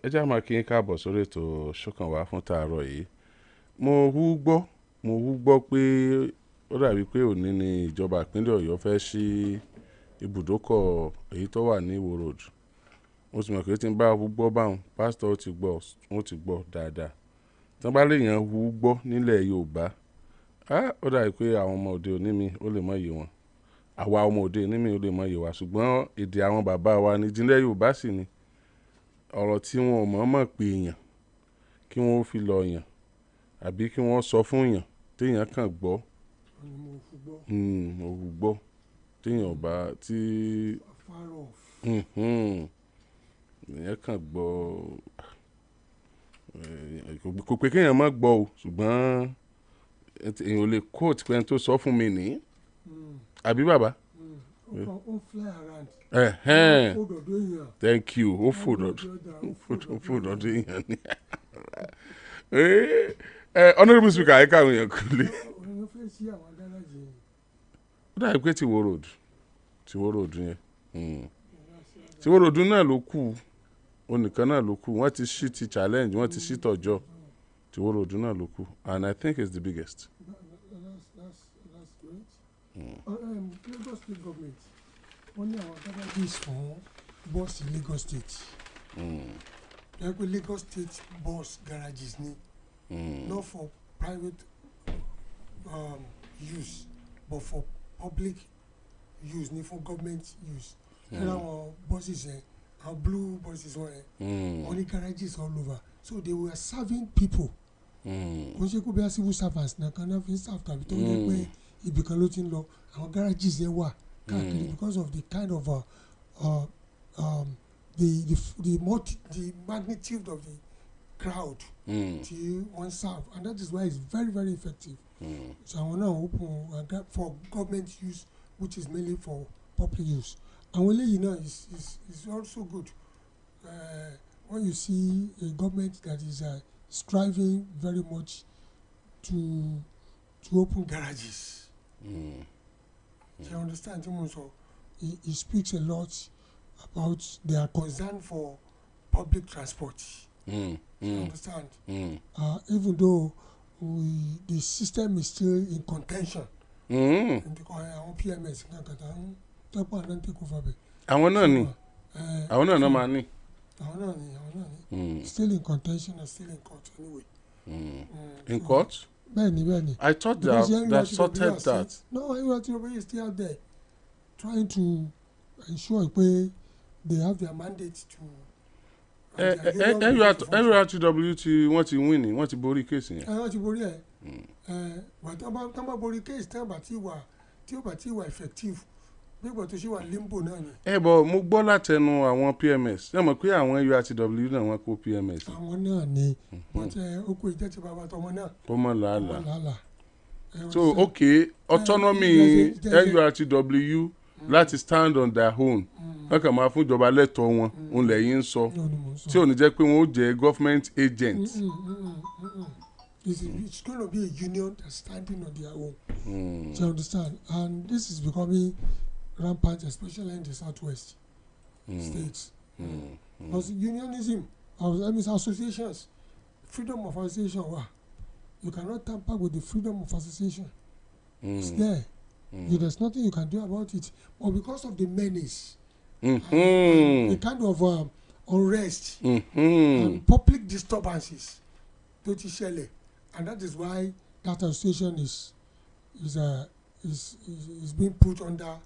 ẹ já máa kí n káàbọ̀ sórí ètò ṣókàn wá fún tààrọ̀ yìí. Mo hú gbọ́ pé ó dàbí pé òní ni ìjọba ìpínlẹ̀ Ọ̀yọ́ fẹ́ ṣí ibùdókọ̀ èyí tó wà ní Ìwó Road. Mo sì mọ̀ pé tí n bá hú gbọ́ báwọn pásítọ̀ ó ti gbọ́ dáadáa. Tí wọ́n bá léèyàn hú gbọ́ nílẹ̀ Yorùbá, ó dàbí pé àwọn ọmọ òde òní mi ó lè mọ̀ yé wọn. Àwa ọmọ òde òní mi ó lè mọ̀ yé wa, ṣùgbọ́n èdè àwọn bàbá wa ní ìjìnlẹ̀ Yorùbá sì ni. Ọ̀rọ̀ tí wọn ò mọ̀ pé èèyàn kí wọ́n fi lọ yàn àbí kí wọ́n sọ fún yàn téèyàn kàn gbọ́. Mo hú gbọ́ téèyàn bá tí èèyàn kàn gbọ́. Kò pé kéèyàn má gbọ́ o, ṣùgbọ́n èèyàn ò lè quote pé ẹni tó sọ fún mi nìyí. Àbí bàbá? Ó fly around. Thank you. Ó fò dọ̀dọ̀ èèyàn ni. Honourable Speaker, ẹ káwọn èèyàn kú lé. Ó dàbí pé Ìwó Road yẹn. Ìwó Road náà ló kù, onìkan náà ló kù. Wọ́n ti ṣí ti challenge, wọ́n ti ṣí tọ̀jọ́. Ìwó Road náà ló kù, and I think it's the biggest. That's great. Lagos State government wọ́n ní àwọn garages fún bus in Lagos State. Like Lagos State bus garages ni, not for private use but for public use ni, for government use. And our buses our blue buses only garages all over, so they were serving people. Kò ṣe kó bí a civil servants náà kan náà fi ń serve tàbí tó yẹ pé ibì kan ló ti ń lọ, àwọn garages yẹn wà káàkiri because of the kind of the magnitude of the crowd tí wọ́n serve, and that is why it's very very effective. So àwọn náà open for government use, which is mainly for public use. Àwọn eléyìí náà is also good when you see a government that is striving very much to open garages. You understand? So it speaks a lot about their concern for public transport. You understand? Even though the system is still in contention. Àwọn PMS kankan tọ́pọ̀ àná take over bẹ̀. Àwọn náà máa ní. Still in contention and still in court anyway. In court? Bẹ́ẹ̀ni. I thought they sorted that. No, Oriyomi is still out there trying to ensure pé they have their mandate to. NURTW tí wọ́n ti win ni, wọ́n ti borí kéèsì yẹn. Wọ́n ti borí ẹ̀. Tán bá borí kéèsì tí ó bá ti wà effective, gbígbọ́ tó ṣe wà limbo náà ni. Bọ̀ mo gbọ́ látẹnu àwọn PMS, ṣé mo pé àwọn NURTW náà wọ́n kó PMS. Àwọn náà ni oko ìjẹ́ ti bàbá tọmọ náà. Ó mọ̀ làálàá. So autonomy NURTW láti stand on their own, wọ́n kàn máa fún ìjọba lẹ́tọ̀ọ́ wọn, òun lẹ́yìn ń sọ, tí ò ní jẹ́ pé wọ́n ó jẹ́ government agent. It's going to be a union that's standing on their own. Do you understand? And this is becoming rampant, especially in the southwest states. Because unionism, associations, freedom of association, you cannot tamper with the freedom of association. It's there. There's nothing you can do about it. But because of the menace, the kind of unrest and public disturbances, and that is why that association is being put under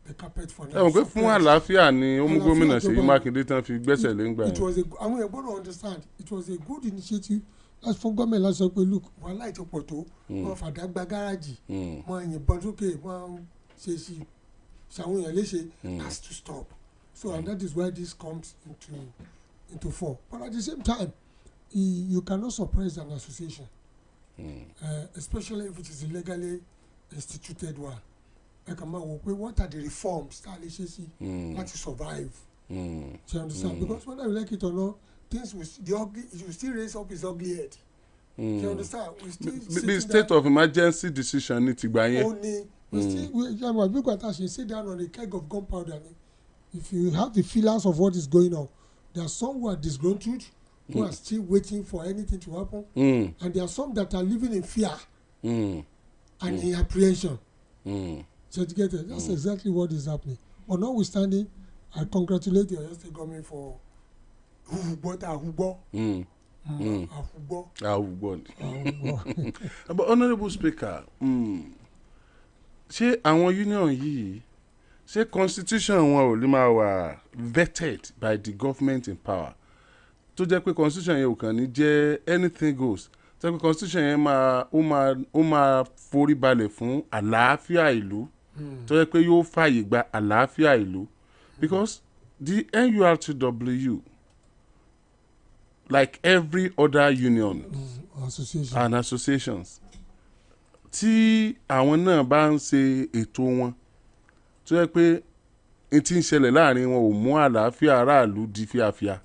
the carpet for now. Pé fún àlàáfíà ni ó mú gómìnà Ṣèyí Mákindé tán fi gbẹ́sẹ̀ lé ńgbà yẹn. Àwọn èèyàn gbọ́dọ̀ understand it was a good initiative. Láti fún gómìnà láti sọ pé look, wàhálà ìtòpọ̀ tó, wọ́n fàdá gba gáràjì, wọ́n yìnbọn sókè, wọ́n ṣe ṣàwọn èèyàn léṣe, has to stop. So and that is why this comes into force. But at the same time, you cannot suppress an association, especially if it is a legally instituted one. What are the reforms that they should see to survive? Do you understand? Because whether you like it or not, things will still raise up its ugly head. Do you understand? The state of emergency decision ní ti gbà yẹn. We sit down on a keg of gunpowder. If you have the feelers of what is going on, there are some who are disgruntled, who are still waiting for anything to happen, and there are some that are living in fear and in apprehension. So you get it? That's exactly what is happening. But notwithstanding, I congratulate the Oyo State government for Ahugbo. But Honourable Speaker, ṣé àwọn union yìí ṣé constitution wọn ò lè máa wà vetted by the government in power tó jẹ́ pé constitution yẹn ò kàn ní jẹ́ anything goes tó jẹ́ pé constitution yẹn ó máa forí balẹ̀ fún àlàáfíà ìlú tó jẹ́ pé yóò fààyè gba àlàáfíà ìlú because the NURTW like every other union and associations tí àwọn náà bá ń ṣe ètò wọn tó yẹ pé n ti ń ṣẹlẹ̀ láàrin wọn ò mú àlàáfíà aráàlú di fíafíà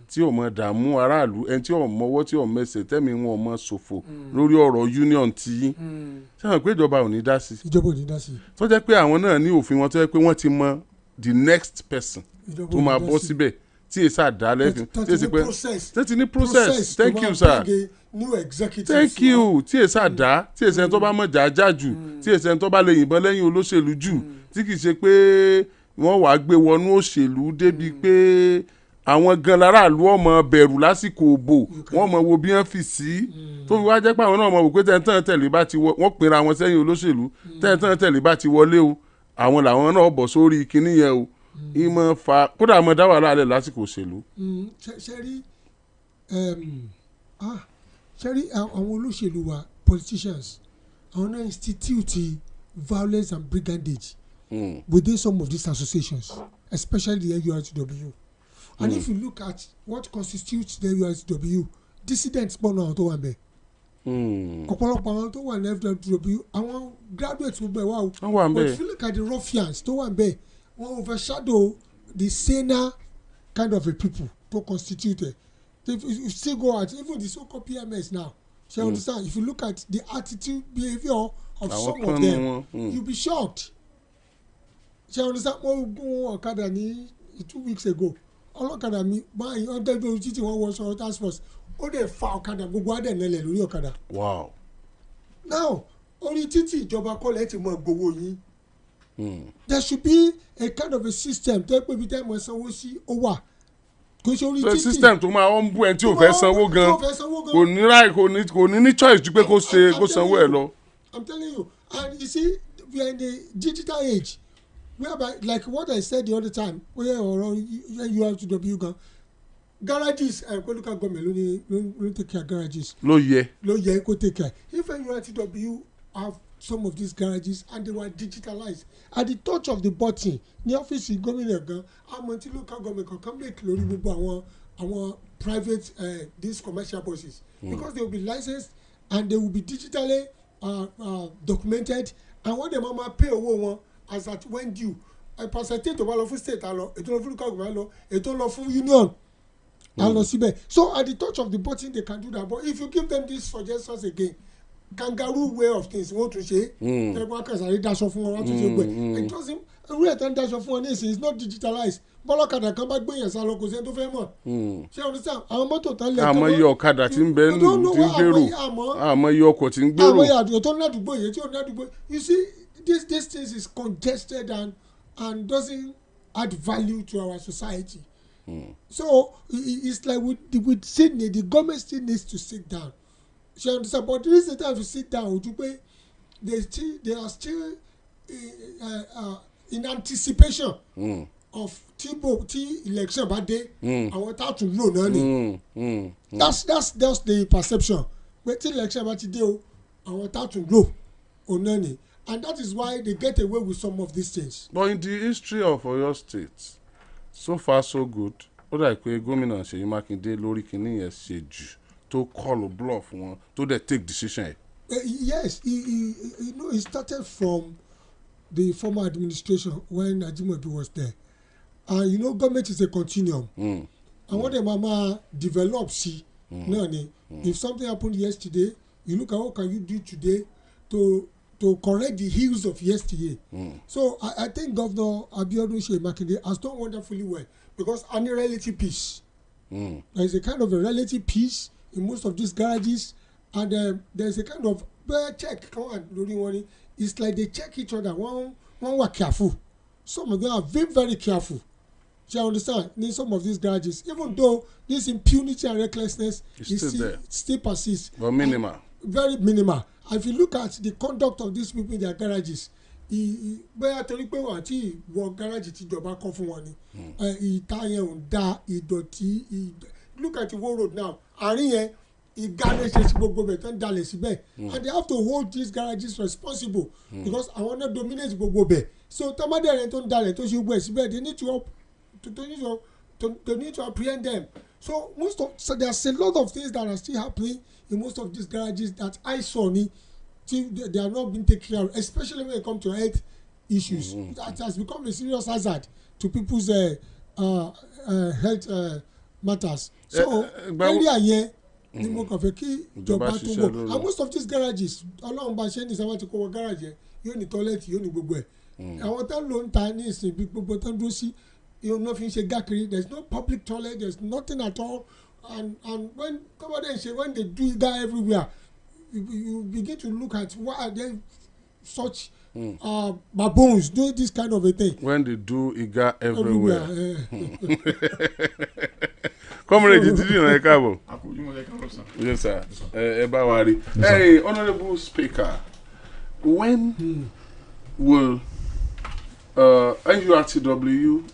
tí ò mọ dààmú aráàlú ẹni tí ò mọwọ́ tí ò mẹsẹ̀ tẹ́mi wọn ò mọ ṣòfò lórí ọ̀rọ̀ union tí sẹ́wọ̀n pé ìjọba ò ní dá sí tó jẹ́ pé àwọn náà ní òfin wọn tó yẹ pé wọ́n ti mọ the next person tó máa bọ́ síbẹ̀ tí èsì àdálẹ́fin tí èsì pé tẹ́tí ní process thank you sir thank you tí èsì àdá tí èsì ẹni tó bá mọ̀ jájá jù tí èsì ẹni tó bá lè yìnbọn lẹ́yìn olóṣèlú jù tí kì í ṣe pé wọ́n wàá gbé wọnú òṣèlú débi pé àwọn gan láràlú ọmọ bẹ̀rù lásìkò òbò wọ́n mọ̀ wo bí wọ́n fi sí tó fi wá jẹ́ pé àwọn náà mọ̀ wò pé tẹ̀ntàn tẹ̀lé bá ti wọ́n pera wọn sẹ́yìn olóṣèlú tẹ̀ntàn tẹ̀lé bá ti wọlé o àwọn làwọn náà bọ̀ sórí kinní yẹn o ìmọ̀ fa kódà mọ̀ dá wàhálà lẹ̀ lásìkò òṣèlú. ṣe rí àwọn olóṣèlú wa politicians àwọn náà institute violence and brigandage within some of these associations especially the NURTW and if you look at what constitutes the NURTW dissidents pọ̀ náà tó wà ń bẹ̀ ọ̀pọ̀lọpọ̀ àwọn tó wà ní NURTW àwọn graduates gbogbo ẹ̀ wà o but if you look at the ruffians tó wà ń bẹ̀ wọ́n overshadow the saner kind of a people to constitute it. If you still go at even the so-called PMS now, you understand? If you look at the attitude, behavior of some of them, you'll be shocked. You understand? Wọ́n gún ọ̀kadà ní 2 weeks ago. Ọlọ́kadà mi báyìí ọ̀dẹ́gbẹ́ ojú títí wọ́n wọ sọ̀rọ̀ task force. Ó dẹ̀ fa ọ̀kadà gbogbo adẹ̀ nílẹ̀ lórí ọ̀kadà. Wow. Now, orí títí ìjọba kọ́lẹ̀ ti mọ gbowó yín. There should be a kind of a system tó pé ibi tẹ́ mọ̀ sanwó sí ó wà. Kò ṣe orí títì. System tó máa ń bú ẹni tí ò fẹ́ sanwó gan kò ní choice ju pé kó sanwó ẹ̀ lọ. I'm telling you, and you see we are in the digital age whereby like what I said the other time where NURTW gan garages local government ló take care garages. ló yẹ kó take care. If NURTW have some of these garages and they were digitalized at the touch of the button ní ọ́fíìsì gómìnà gan àmọ́ tí local government kankan make lórí gbogbo àwọn private these commercial buses because they will be licensed and they will be digitally documented and when the mama pay owó wọn as at when due percentage tó bá lọ fún state àlọ ètò lọ fún local government àlọ ètò lọ fún union àlọ síbẹ̀ so at the touch of the button they can do that but if you give them these suggestions again kangaroo way of things wọ́n tún ṣe ẹgbẹ́ akẹ́sàrí daṣọ fún wọn wọ́n tún ṣe gbẹ it doesn't ewúrẹ́ tán daṣọ fún wọn ní ìsìn it's not digitalized bọ́lọ́kadà kan bá gbẹ̀yàn sá lọ kò sẹ́ni tó fẹ́ mọ̀ ṣé o ní sá àwọn mọ́tò tán lẹ̀ àmọ́ iye ọ̀kadà tí ń bẹ tí ń gbèrò àmọ́ iye ọkọ̀ tí ń gbèrò àmọ́ iye àdúgbò tó ní àdúgbò yìí tí ò ní àdúgbò you see this things is congested and doesn't add value to our society so it's like with Sydney the government still needs to sit down. She understand, but there is a time to sit down ojú pé they are still in anticipation of tí election bá dé àwọn tá a tún lò náà ni that's the perception pé tí election bá ti dé o àwọn tá a tún lò òun náà ni and that is why they get away with some of these things. But in the history of Oyo State so far so good ó dà pé gómìnà Ṣèyí Mákindé lórí kìíní yẹn ṣe jù to call a bluff wọn to dey take decision. Yes, he started from the former administration when Ajimobi was there and government is a continuum and what the mama develop see náà ni if something happened yesterday you look at what can you do today to correct the ills of yesterday so I think Governor Abiodun Seyi Makinde has done wonderfully well because any relative peace There is a kind of a relative peace in most of these garages, and there is a kind of check. Come on, Lori, it's like they check each other. One were careful. Some of them are very, very careful. Do you understand? In some of these garages, even though this impunity and recklessness still persists, but minimal, very minimal. And if you look at the conduct of these people in their garages, bẹ́ẹ̀ torí pé wọ́n àti wọ gáràjì tíjọba kọ́ fún wọn ni ìta yẹn ò ń da ìdọ̀tí look at the whole road now àárín yẹn ìgárẹ́sẹ̀ sí gbogbo bẹ̀ tán dalẹ̀ síbẹ̀ and they have to hold these garages responsible because àwọn náà dominate gbogbo bẹ̀ so tọ́mọdé rẹ̀ tó ń dalẹ̀ tó ṣe gbogbo ẹ̀ síbẹ̀ they need to apprehend them so there's a lot of things that are still happening in most of these garages that I saw they are not being taken care of, especially when it comes to health issues. That has become a serious hazard to people's health matters. So area here ni mo kàn fẹ́ kí ìjọba tó wọ̀ and most of these garages ọlọ́run bá ṣe ní sábà tí kò wọ garage yẹn yóò ní toilet yóò ní gbogbo ẹ̀ àwọn tó ń lò ń ta ní ìsìn bí gbogbo tó ń dúró sí yóò náà fi ń ṣe gákiri there is no public toilet there is nothing at all and when they do that everywhere. You begin to look at why are there such baboons doing this kind of a thing. When they do Iga everywhere. Comrade, did you know Ekabo? Yes, sir. Ebawari. Hey, Honorable Speaker, when will NURTW,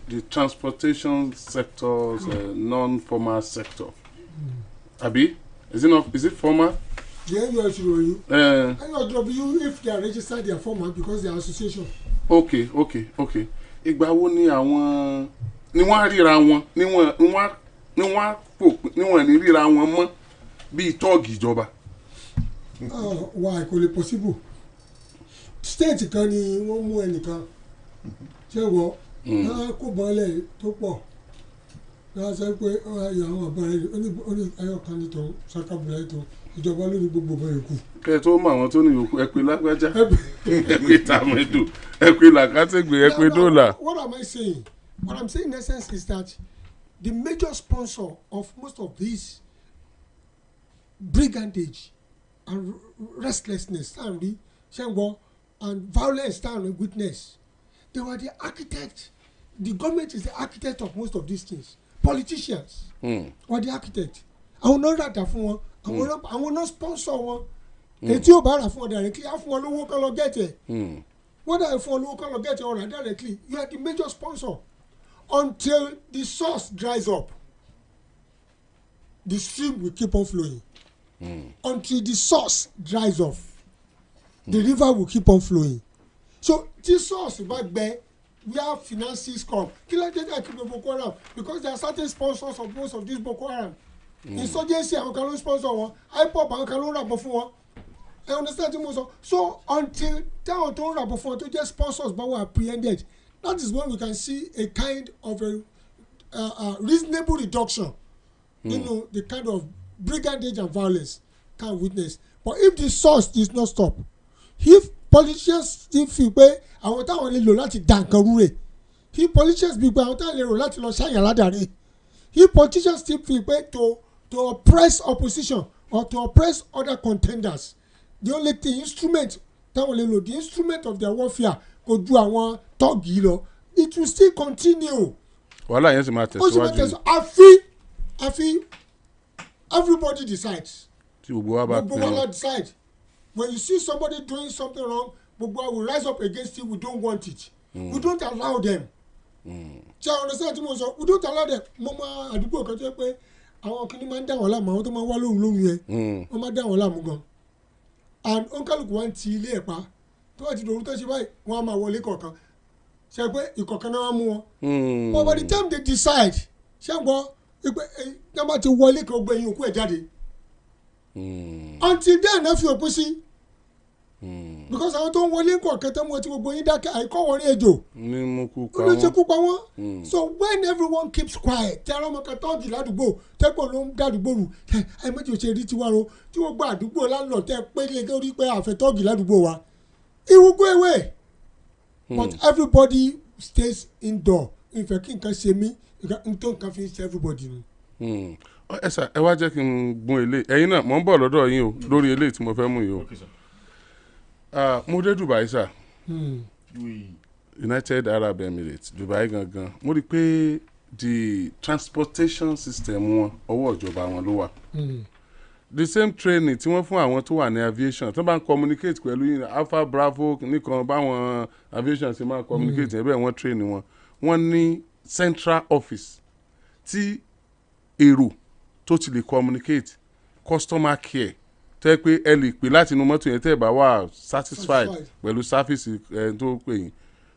the transportation sector's non-formal sector, Abi? Is it formal? The NURTW, if they are registered, they are formal because they are association. Okay. Ìgbà wo ni àwọn ni wọ́n ríra wọn ni wọ́n ní ríra wọn mọ́ bíi tọ́ọ̀gì ìjọba. Wà kò lè possible. State kan ni wọ́n mú ẹnìkan ṣé wọ́n náà kó bọ́ọ̀lẹ̀ tó pọ̀. Náà sọ pé àwọn ọ̀bọ̀n rẹ̀ ó ní ayọ̀kan ní tó ṣàkàbùrẹ̀ tó ìjọba ló ní gbogbo ọ̀bọ̀n yòókù. Kẹ́ ẹ tó mọ àwọn tó ní yòókù ẹ pé lágbájá ẹ pé tàmẹ́dù ẹ pé làkàtẹ́gbè ẹ pé dọ́là. What am I saying? What I'm saying in essence is that the major sponsor of most of these brigandage and restlessness and violence and witness, they were the architect. The government is the architect of most of these things. Politicians were the architect. Àwọn náà ràdà fún wọn àwọn náà sponsor wọn ètí ò bá rà fún wọn directly á fún wọn lówó kán lọ gẹ̀tẹ̀ wọ́n dà fún wọn lówó kán lọ gẹ̀tẹ̀ ọ̀rà directly you are the major sponsor until the source dries up the stream will keep on flowing until the source dries off the river will keep on flowing so this source bá gbẹ where finances come kí ló dé dé kí ló Boko Haram because there are certain sponsors of most of these Boko Haram insurgency àwọn kan ló sponsor wọn IPOB àwọn kan ló ràbọ̀ fún wọn I understand tí mo sọ so until táwọn tó ń ràbọ̀ fún wọn tó jẹ́ sponsors bá were apprehended that is when we can see a kind of a reasonable reduction the kind of brigandage and violence can witness but if the source does not stop if politicians still feel pé àwọn táwọn lè lò láti dà nǹkan rú rè if politicians bí pé àwọn táwọn lè lò láti lọ ṣàyàn ládàrí if politicians still feel pé to oppress opposition or to oppress other contenders the only thing instrument táwọn lè lò the instrument of their warfare kò ju àwọn tọ́ọ̀gì lọ it will still continue. wàhálà yẹn sì máa tẹ̀síwájú. àfi everybody decides. tí gbogbo wa bá gbogbo wa decide when you see somebody doing something wrong gbogbo wa will rise up against it we don't want it we don't allow them. ṣé àwọn ọ̀nà sáà tí mo sọ we don't allow them mo máa àdúgbò kan tó yẹ pé àwọn kìnnìún máa ń dá wọn láàmú àwọn tó máa ń wá lóhùn yẹn wọ́n máa dá wọn láàmú gan and oníkálùkù wa ń ti ilé ẹ̀ pa tó bá ti dòwú tó ṣe báyìí wọ́n á máa wọlé kọ̀ọ̀kan ṣe pé ìkọ̀ọ̀kan náà wá mú wọn but by the time they decide ṣé ń gbọ́ pé náà bá ti wọlé kí gbogbo ẹ̀yìn òkú ẹ̀ jáde until then náà fi òpin sí because àwọn tó ń wọlé kọ̀ọ̀kan tó mú ọtí gbogbo yín dákẹ́ àìkọ́ wọn rí ejò olùṣekú pa wọ́n so when everyone keeps quiet tí ara ọmọ kan tọ́ọ̀gì ládùúgbò tẹ́pọ̀ ló ń dàdúgbò rù ẹ méjì ò ṣe rí tiwa ro tí wọ́n gba àdúgbò lánàá tẹ́ pé lórí pé àfẹ́ tọ́ọ̀gì ládùúgbò wa it will go away but everybody stays indoor ìfẹ́ kí nǹkan ṣe mí nǹkan fi ń ṣe everybody nù. ẹ sà ẹ wá jẹ́ kí n gun èlé ẹ̀yin náà mò ń bọ̀ lọ́dọ̀ yín o lórí èlé tí mo fẹ́ mú yìí o. Mo dé Dubai sà. United Arab Emirates Dubai gangan mo rí i pé the transportation system wọn ọwọ́ ìjọba wọn ló wà. The same training tí wọ́n fún àwọn tó wà ní aviation tó bá ń communicate pẹ̀lú yìí Alpha Bravo nìkan báwọn aviation ṣe máa communicate ẹ̀ bẹ́ẹ̀ wọ́n train wọn. Wọ́n ní central office tí èrò tó ti lè communicate customer care tó yẹ pé ẹ lè pè láti inú mọ́tò yẹn tẹ́ ẹ bá wà satisfied pẹ̀lú service tó pè yín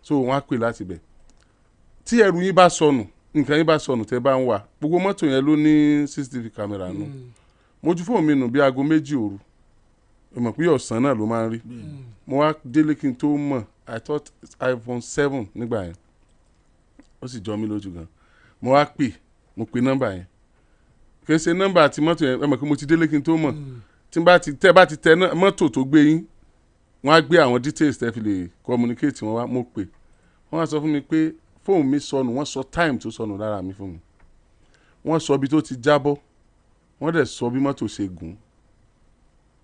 so wọ́n á pè láti bẹ̀. Tí ẹrù yín bá sọnù nǹkan yín bá sọnù tẹ́ bá ń wà gbogbo mọ́tò yẹn ló ní CCTV camera nù. Mo ju fóònù mi nù bí aago 2 òru ẹ mọ̀ pé ọ̀sán náà ló máa ń rí. Mo wá délé kí n tó mọ̀ I thought iPhone 7 nígbà yẹn ó sì jọ mí lójú gan. Mo wá pè mo pe nọ́mbà yẹn kì í ṣe nọ́mbà àti mọ́tò yẹn ẹ mọ̀ pé mo ti délé kí n tó mọ̀ tí tẹ́ bá ti tẹ mọ́tò tó gbé yín wọ́n á gbé àwọn details tẹ́ fi lè communicate wọn wá mo pè wọ́n á sọ fún mi pé fóònù mi sọnù wọ́n sọ time tó sọnù lára mi fún mi wọ́n sọ ibi tó ti jábọ́ wọ́n dẹ̀ sọ bí mọ́tò ṣe gùn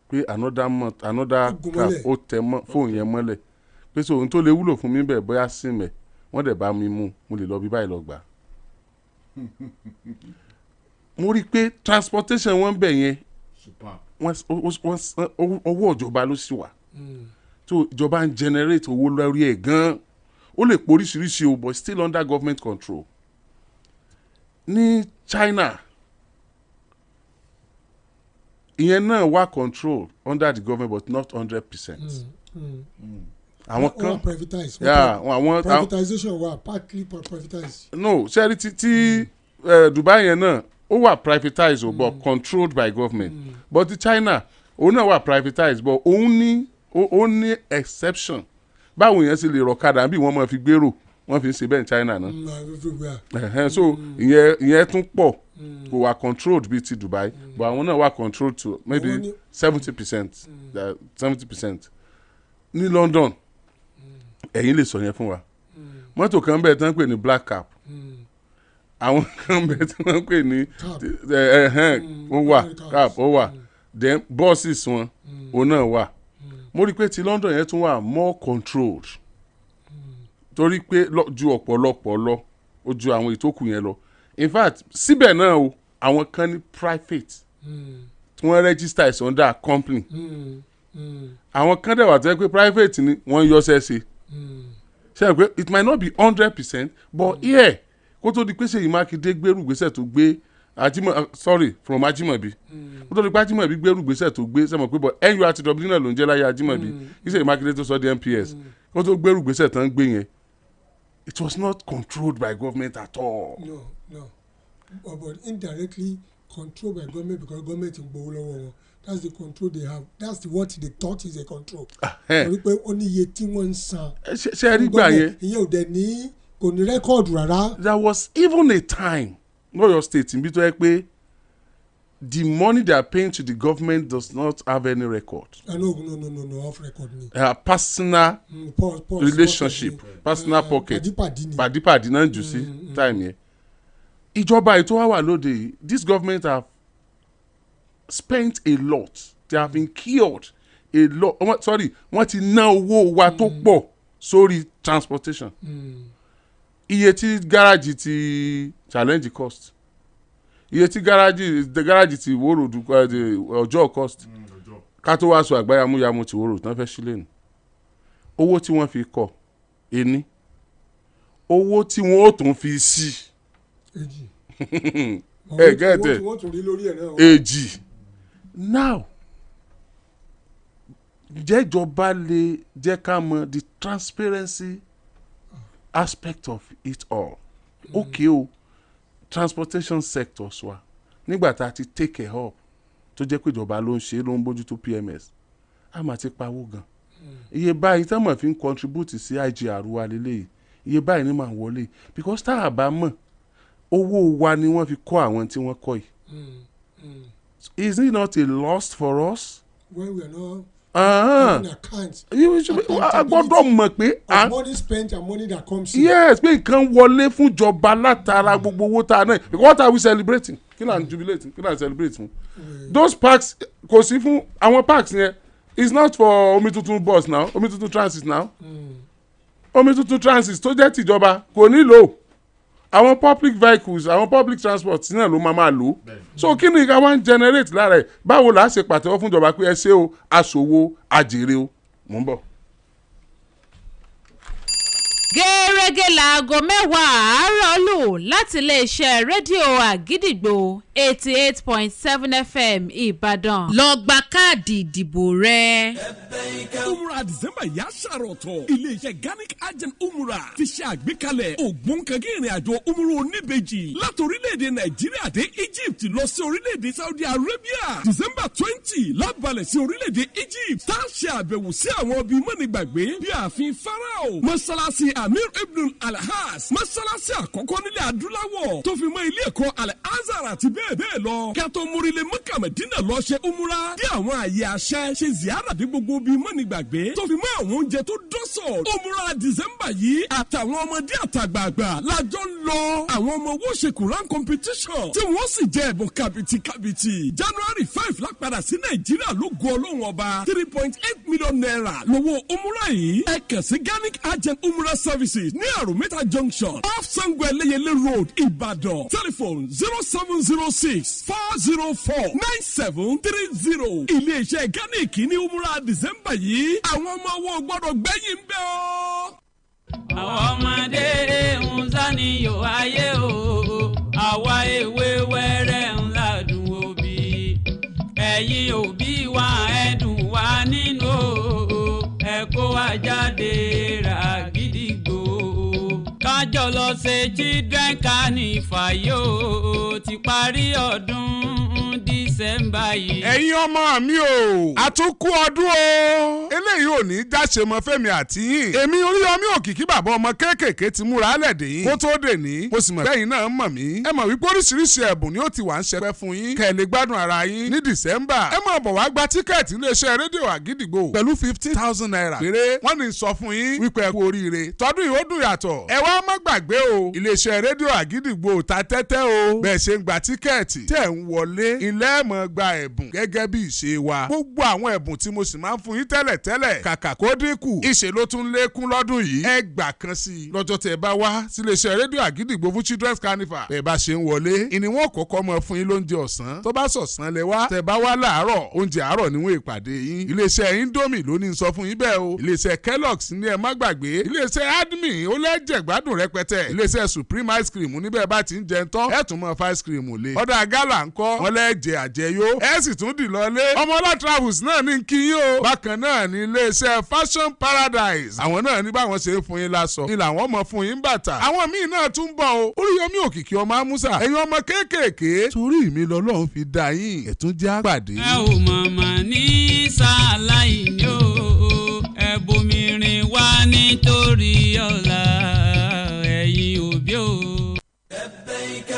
pé another car ó tẹ fóònù yẹn mọ́lẹ̀ pé so ohun tó lè wúlò fún mi bẹ́ẹ̀ bóyá sí mẹ́ wọ́n dẹ̀ bá mi mú mo lè lọ bí báyìí lọ gbà. Mo rí i pé transportation wọn bẹ̀ yẹn ọwọ́ ìjọba ló sì wà so ìjọba ń generate owó lórí ẹ̀ gan-an ó lè pọ̀ oríṣiríṣi o but still under government control. Ní China ìyẹn náà wà control under the government but not 100%. Àwọn kan àwọn privatization wà partly privatized. No ṣẹ́rí tí Dubai yẹn náà ó wà privatized o but controlled by government but ti China òun náà wà privatized but ó ní exception báwo yẹn sì lè rọ̀kadà bí wọ́n máa fi gbèrò wọ́n fi ń ṣe bẹ́ẹ̀ ní China náà. So ìyẹn tún pọ̀ kò wà controlled bíi ti Dubai but àwọn náà wà controlled to maybe 70%. 70%. Ní London ẹ̀yin lè sọ yẹn fún wa mọ́tò kan bẹ́ẹ̀ tán pè ní black cap àwọn kan bẹ́ẹ̀ tí wọ́n pè ní ó wà cap ó wà then buses wọn òun náà wà. Mo rí i pé ti London yẹn tún wà more controlled torí pé ju ọ̀pọ̀lọpọ̀ lọ ó ju àwọn ìtókù yẹn lọ in fact síbẹ̀ náà o àwọn kan ní private tí wọ́n register as under company àwọn kan dẹ̀ wà tó yẹ pé private ni wọ́n yọ sẹ́sẹ̀ ṣe é pé it might not be 100% but here kó tó di pé Ṣèyí Mákindé gbèrú gbèsè tó gbé from Ajímọ̀bí kó tó di pé Ajímọ̀bí gbèrú gbèsè tó gbé sẹ́mọ̀ pé bọ̀ NURTW náà ló ń jẹ́ láyé Ajímọ̀bí kí Ṣèyí Mákindé tó sọ di MPS kó tó gbèrú gbèsè tán gbé yẹn it was not controlled by government at all. No but indirectly controlled by government because government ń gbowó lọ́wọ́ wọn that's the control they have that's what they thought is a control. torí pé ó ní iye tí wọ́n ń san. ṣe é rí gbà yẹn. ìyẹn ò dẹ̀ ní kò ní rẹ́kọ̀dù rárá. There was even a time lọ́yọ̀ state níbi tó yẹ pé the money they are paying to the government does not have any record. No off record ni. Personal relationship personal pocket pàdípàdí náà jù sí time yẹn. Ìjọba ètò wa wà lóde yìí this government have spent a lot they have incurred a lot wọ́n ti ná owó wa tó pọ̀ sórí transportation. Iye tí gáràjì ti challenge cost iye tí gáràjì ti wóró ọjọ́ cost ká tó wá sọ àgbáyàmúyàmú ti wóró tán fẹ́ sílẹ̀ nù owó tí wọ́n fi kọ́ ení owó tí wọ́n ó tún fi sí gẹ́tẹ̀ èjì now jẹ́jọba lè jẹ́ ká mọ̀ the transparency aspect of it all. Okay o transportation sectors wa nígbà tá a ti take care up tó jẹ́ pé ìjọba ló ń ṣe ló ń bójútó PMS a máa ti pawó gan iye báyìí tá máa fi ń contribute sí IGR wa lélẹ́yìí iye báyìí ni máa wọlé because tá a bá mọ̀ owó wa ni wọ́n fi kọ́ àwọn tí wọ́n kọ́ yìí. Is it not a loss for us? When we are not having account. a gbọ́dọ̀ mọ̀ pé. Money spent and money that comes in. Yes, pé nǹkan wọlé fún ìjọba látara gbogbo owó tá a náà. What are we celebrating? Kí là ń jubilate? Kí là ń celebrate fún? Those parks kò sí fún àwọn parks yẹn. It's not for Omi Tuntun bus now, Omi Tuntun transit now. Omi Tuntun transit tó jẹ́ tìjọba kò nílò. Àwọn public vehicles, àwọn public transport náà ló máa lò. So kí ni ká wá ń generate lára ẹ̀? Báwo la ṣe pàtẹ́wọ́ fún ìjọba pé ẹ ṣe o, aṣòwò, àjèrè o? Mò ń bọ̀. gẹ́rẹ́gẹ́ láago 10 àárọ̀ lù láti iléeṣẹ́ rédíò àgídìgbò 88.7 FM Ìbàdàn. Lọ gba káàdì ìdìbò rẹ. Umrah December yà ṣàròtọ̀. Iléeṣẹ́ Ganic Agent Umrah ti ṣe àgbékalẹ̀ ògbóǹkangí ìrìnàjò Umrah oníbejì láti orílẹ̀-èdè Nàìjíríà dé Egypt lọ sí orílẹ̀-èdè Saudi Arabia. December 20 lábalẹ̀ sí orílẹ̀-èdè Egypt. Tá a ṣe àbẹ̀wò sí àwọn ibi mọ́nìgbàgbé bí ààfin Pharaoh, mọ́sálásí Amir Ibn Al-Has, mọ́sálásí àkọ́kọ́ nílẹ̀ adúláwọ̀ tó fi mọ́ ilé ẹ̀kọ́ Al-Azhar àti bẹ́ẹ̀ bẹ́ẹ̀ lọ. Kátó mórílẹ̀ Mẹ́kà Mẹ́dínà lọ ṣe Umrah. Dé àwọn àyè àṣẹ ṣe ziyara dé gbogbo bíi mọ́nìgbàgbé tó fi mọ́ àwọn oúnjẹ tó dọ́sọ̀. Umrah December yìí àtàwọn ọmọdé àtàgbààgbà lájọ ń lọ. Àwọn ọmọ owó ṣe Quran competition tí wọ́n sì jẹ ẹ̀bùn kàbìtì. January 5 lápadà sí Nàìjíríà ló gun Ọlọ́run ọba 3.8 million naira lówó Umrah yìí. Ẹ kàn sí Ganic Agent Umrah Services ní Àrùmẹ́ta Junction off Sango Ẹlẹ́yẹlé Road Ìbàdàn. Telephone 0706 404 9730. Ilé-iṣẹ́ Ganic ní Umrah December yìí àwọn ọmọ wọn gbọ́dọ̀ gbẹ́yìn bẹ́ẹ̀ o. Àwọn ọmọdé ń sáníyò ayé o, àwa èwe wẹ́rẹ́ ńlá dùn òbí. Ẹ̀yin òbí wa ẹ̀dùn wa nínú o, ẹ kó wa jáde rà gídígbò. Kájọ lọ ṣe children carnival yóò ti parí ọdún December yìí. Ẹ̀yin ọmọ mi o, àtúnkù ọdún o. Eléyìí ò ní jáṣe mọ́ Fẹ́mi àti yín. Èmi Oríyọmí òkìkí bàbá ọmọ kéékèèké ti múra lẹ́dẹ̀ yín. Kó tó dè ní, mo sì mọ̀ bẹ́yìn náà mọ̀ mí. Ẹ mọ̀ wípé oríṣiríṣi ẹ̀bùn ni ó ti wà ń ṣẹpẹ́ fún yín. Kẹ́ ẹ lè gbádùn ara yín ní December. Ẹ máa bọ̀ wá gba tíkẹ́ẹ̀tì iléeṣẹ́ rédíò Àgídìgbò pẹ̀lú 15,000 naira péré. Wọ́n ní sọ fún yín wípé ẹ kú oríire. Tọdún yìí ó dùn yàtọ̀. Ẹ wá má gbàgbé o, iléeṣẹ́ rédíò Àgídìgbò ta tẹ́tẹ́ o. Bẹ́ẹ̀ ṣe ń gba tíkẹ́ẹ̀tì tẹ̀ ń wọlé ilé mọ̀ gba ẹ̀bùn gẹ́gẹ́ bí ìṣe wa. Gbogbo àwọn ẹ̀bùn tí mo sì máa ń fún yín tẹ́lẹ̀ kàkà kó dínkù ìṣe ló tún lékún lọ́dún yìí. Ẹ gbà kan sí i lọ́jọ́ tẹ́ bá wá síléeṣẹ́ rédíò Àgídìgbò fún children's carnival. Bẹ́ẹ̀ bá ṣe ń wọlé ìníwọ̀n kọ́kọ́ mọ fún yín lóúnjẹ ọ̀sán tó bá sọ̀sán lẹ wá. Tẹ́ bá wá láàárọ̀ oúnjẹ àárọ̀ níwọ̀n ìpàdé yín. Iléeṣẹ́ Indomie ló ní sọ fún yín bẹ́ẹ̀ o. Iléeṣẹ́ Kellogg's ní ẹ má gbàgbé. Iléeṣẹ́ Admin ó lẹ́jẹ̀ gbádùn rẹpẹtẹ. Iléeṣẹ́ Supreme ice cream níbẹ̀ bá ti ń jẹun tán ẹ tún mọ ice cream lé. Ọ̀dà gálà ńkọ́ wọn lẹ́jẹ̀ àjẹyó ẹ sì tún dì lọlé. Ọmọlá travels náà ní kí yín o. Bákan náà ní iléeṣẹ́ Fashion Paradise. Àwọn náà ní báwọn ṣe fún yín láṣọ ni làwọn mọ fún yín bàtà. Àwọn míì náà tún bọ̀ o. Oríyọmí òkìkí ọmọ Amúsà. Ẹ̀yin ọmọ kéékèèké. Torí mi lọ́lọ́run fi dá yín. Ẹ tún jẹ́ àpàdé. Ẹ ò mọ̀mọ́ ní sàlàyé ni o, ẹ bomirin wá nítorí ọ̀la ẹ̀yin òbí o.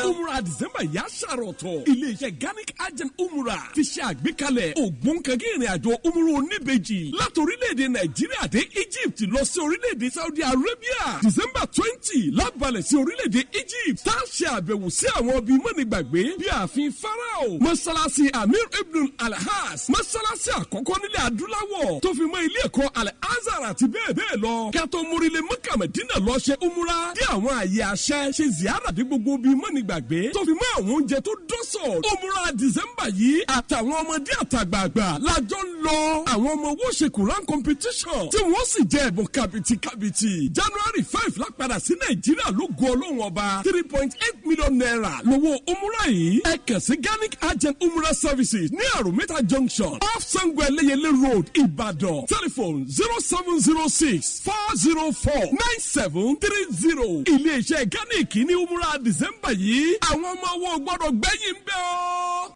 Umrah December yà ṣàròtọ̀. Ilé-iṣẹ́ Ganic Agent Umrah ti ṣe àgbékalẹ̀ ògbóǹkangí ìrìnàjò Umrah oníbejì láti orílẹ̀-èdè Nàìjíríà dé Egypt lọ sí orílẹ̀-èdè Saudi Arabia. December 20 lábalẹ̀ sí orílẹ̀-èdè Egypt. Tá a ṣe àbẹ̀wò sí àwọn ibi mọ́nìgbàgbé bí ààfin Pharaoh, mọ́sálásí Amir Ibn Al-Has, mọ́sálásí àkọ́kọ́ nílẹ̀ adúláwọ̀ tó fi mọ́ ilé ẹ̀kọ́ Al-Azhar àti bẹ́ẹ̀ bẹ́ẹ̀ lọ. Kátó mórílẹ̀ Mẹ́kà Mẹ́dínà lọ ṣe Umrah. Dé àwọn àyè àṣẹ ṣe ziyara dé gbogbo bíi mọ́nìgbàgbé tó fi mọ́ àwọn oúnjẹ tó dọ́sọ̀. Umrah December yìí àtàwọn ọmọdé àtàgbààgbà lájọ ń lọ. Àwọn ọmọ owó ṣe Quran competition tí wọ́n sì jẹ ẹ̀bùn kàbìtì. January 5 lápadà sí Nàìjíríà ló gun Ọlọ́run ọba 3.8 million naira lówó Umrah yìí. Ẹ kàn sí Ganic Agent Umrah Services ní Àrùmẹ́ta Junction off Sango Ẹlẹ́yẹlé Road Ìbàdàn. Telephone 0706 404 9730. Ilé-iṣẹ́ Ganic ní Umrah December yìí àwọn ọmọ wọn gbọ́dọ̀ gbẹ́yìn bẹ́ẹ̀ o.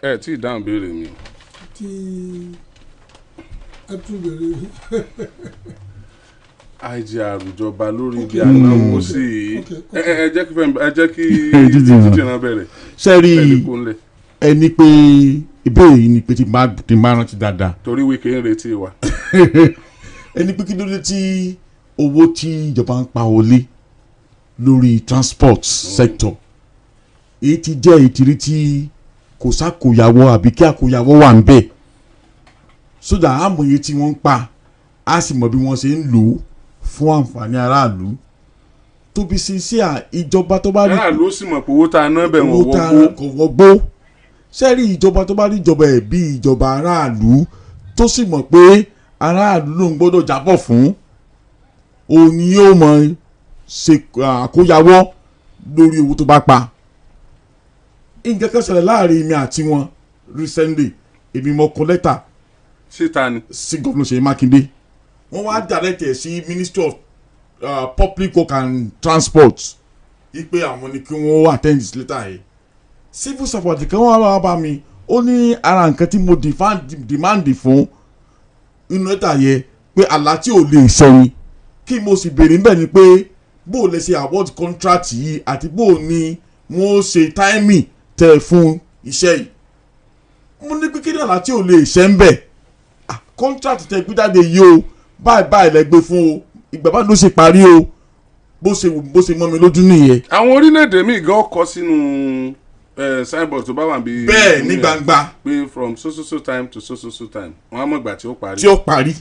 ẹ tí ì dáhùn béèrè mi. tí ẹ tún béèrè. IGR ìjọba lórí bí anáwó sí ẹ jẹ́ kí títí náà bẹ̀rẹ̀. sẹ́rí ẹni pé ìbéèrè yìí ni pé tí máa rántí dáadáa. torí wíkẹ́ ń retí wa. ẹni pé kí ló dé tí owó tí ìjọba ń pa wọlé lórí transport sector èyí ti jẹ́ ìtìrí tí kò sákòyàwó àbí kí àkòyàwó wà ń bẹ̀ sódà àmọ̀ye tí wọ́n ń pa á sì mọ̀ bí wọ́n ṣe ń lò ó fún àǹfààní aráàlú tó bí sincere ìjọba tó bá rí aráàlú ó sì mọ̀ pé owó tá a ná bẹ̀ wọ́n wọ́gbó sẹ́rí ìjọba tó bá rí ìjọba ẹ̀ bí ìjọba aráàlú tó sì mọ̀ pé aráàlú ló ń gbọ́dọ̀ jábọ̀ fún òun ni yóò mọ̀ ṣe àkóyawọ́ lórí owó tó bá pa nǹkan kan ṣẹlẹ̀ láàrin mi àti wọn recently èmi mọ̀ kọ lẹ́tà síta ni sí gómìnà Ṣèyí Mákindé wọ́n wá direct ẹ̀ sí Ministry of Public Works and Transport ipe àwọn ni kí wọ́n attend this letter yìí civil support kan wọ́n wá bá mi ó ní ara nǹkan tí mo demand fún inú lẹ́tà yẹ pé àlá tí ò lè sẹ́yìn kí mo sì béèrè níbẹ̀ ni pé bó o lè ṣe award contract yìí àti bó o ní wọ́n ṣe timing tẹ̀ fún iṣẹ́ yìí mo ní pé kí ni àlá tí ò lè ṣẹ́ ń bẹ̀ contract tẹ̀ gbé jáde yìí o báyìí lẹ́gbẹ́ fún o ìgbà bá ló ṣe parí o bó ṣe mọ́ mi lójú nìyẹn. àwọn orílẹ̀-èdè míì gan kọ sínú signboard tó bá wà bí. bẹ́ẹ̀ ní gbangba. pé from so time to so time wọ́n á mọ̀ ìgbà tí ó parí. tí ó parí